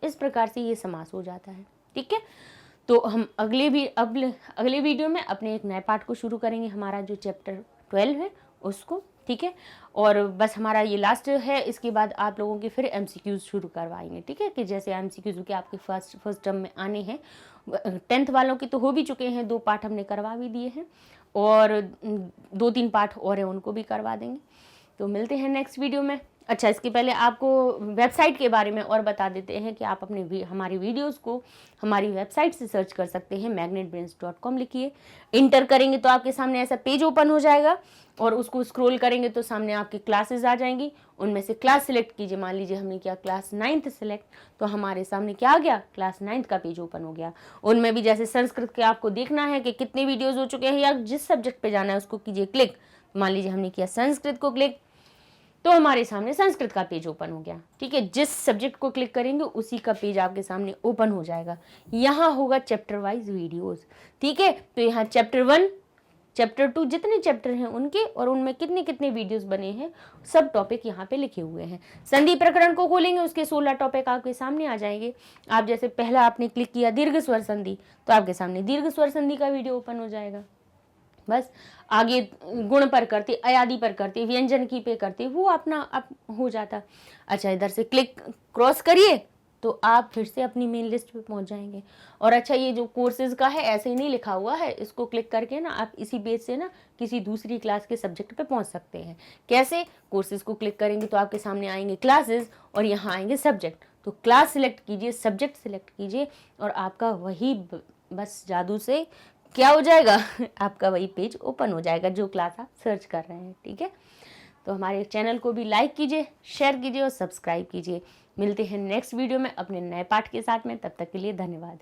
इस प्रकार से ये समास हो जाता है। ठीक है, तो हम अगले वीडियो में अपने एक नए पाठ को शुरू करेंगे, हमारा जो चैप्टर 12 है उसको। ठीक है, और बस हमारा ये लास्ट है, इसके बाद आप लोगों के फिर एमसीक्यूज शुरू करवाएंगे। ठीक है, कि जैसे एमसीक्यूज के आपके फर्स्ट टर्म में आने हैं, 10th वालों के तो हो भी चुके हैं, 2 पाठ हमने करवा भी दिए हैं और 2-3 पाठ और हैं उनको भी करवा देंगे। तो मिलते हैं नेक्स्ट वीडियो में। अच्छा, इसके पहले आपको वेबसाइट के बारे में और बता देते हैं कि आप अपने हमारी वीडियोस को हमारी वेबसाइट से सर्च कर सकते हैं, magnetbrains.com लिखिए, इंटर करेंगे तो आपके सामने ऐसा पेज ओपन हो जाएगा और उसको स्क्रॉल करेंगे तो सामने आपकी क्लासेस आ जाएंगी, उनमें से क्लास सिलेक्ट कीजिए। मान लीजिए हमने किया क्लास 9th सिलेक्ट, तो हमारे सामने क्या आ गया, क्लास 9th का पेज ओपन हो गया। उनमें भी जैसे संस्कृत के आपको देखना है कि कितने वीडियोज़ हो चुके हैं या जिस सब्जेक्ट पर जाना है उसको कीजिए क्लिक। मान लीजिए हमने किया संस्कृत को क्लिक, तो हमारे सामने संस्कृत का पेज ओपन हो गया। ठीक है, जिस सब्जेक्ट को क्लिक करेंगे उसी का पेज आपके सामने ओपन हो जाएगा। यहाँ होगा चैप्टर वाइज वीडियोस। ठीक है, तो यहाँ चैप्टर 1, चैप्टर 2 जितने चैप्टर हैं उनके और उनमें कितने कितने वीडियोस बने हैं, सब टॉपिक यहाँ पे लिखे हुए हैं। संधि प्रकरण को खोलेंगे, उसके 16 टॉपिक आपके सामने आ जाएंगे। आप जैसे पहला आपने क्लिक किया दीर्घ स्वर संधि, तो आपके सामने दीर्घ स्वर संधि का वीडियो ओपन हो जाएगा। बस आगे गुण पर करते, अयादि पर करते, व्यंजन की पे करते, वो अपना हो जाता। अच्छा, इधर से क्लिक क्रॉस करिए तो आप फिर से अपनी मेन लिस्ट पे पहुंच जाएंगे। और अच्छा, ये जो कोर्सेज का है ऐसे ही नहीं लिखा हुआ है, इसको क्लिक करके ना आप इसी पेज से ना किसी दूसरी क्लास के सब्जेक्ट पे पहुंच सकते हैं। कैसे, कोर्सेज को क्लिक करेंगे तो आपके सामने आएंगे क्लासेस और यहाँ आएंगे सब्जेक्ट, तो क्लास सिलेक्ट कीजिए, सब्जेक्ट सिलेक्ट कीजिए और आपका वही बस जादू से क्या हो जाएगा आपका वही पेज ओपन हो जाएगा जो क्लास आप सर्च कर रहे हैं। ठीक है, तो हमारे चैनल को भी लाइक कीजिए, शेयर कीजिए और सब्सक्राइब कीजिए। मिलते हैं नेक्स्ट वीडियो में अपने नए पाठ के साथ में, तब तक के लिए धन्यवाद।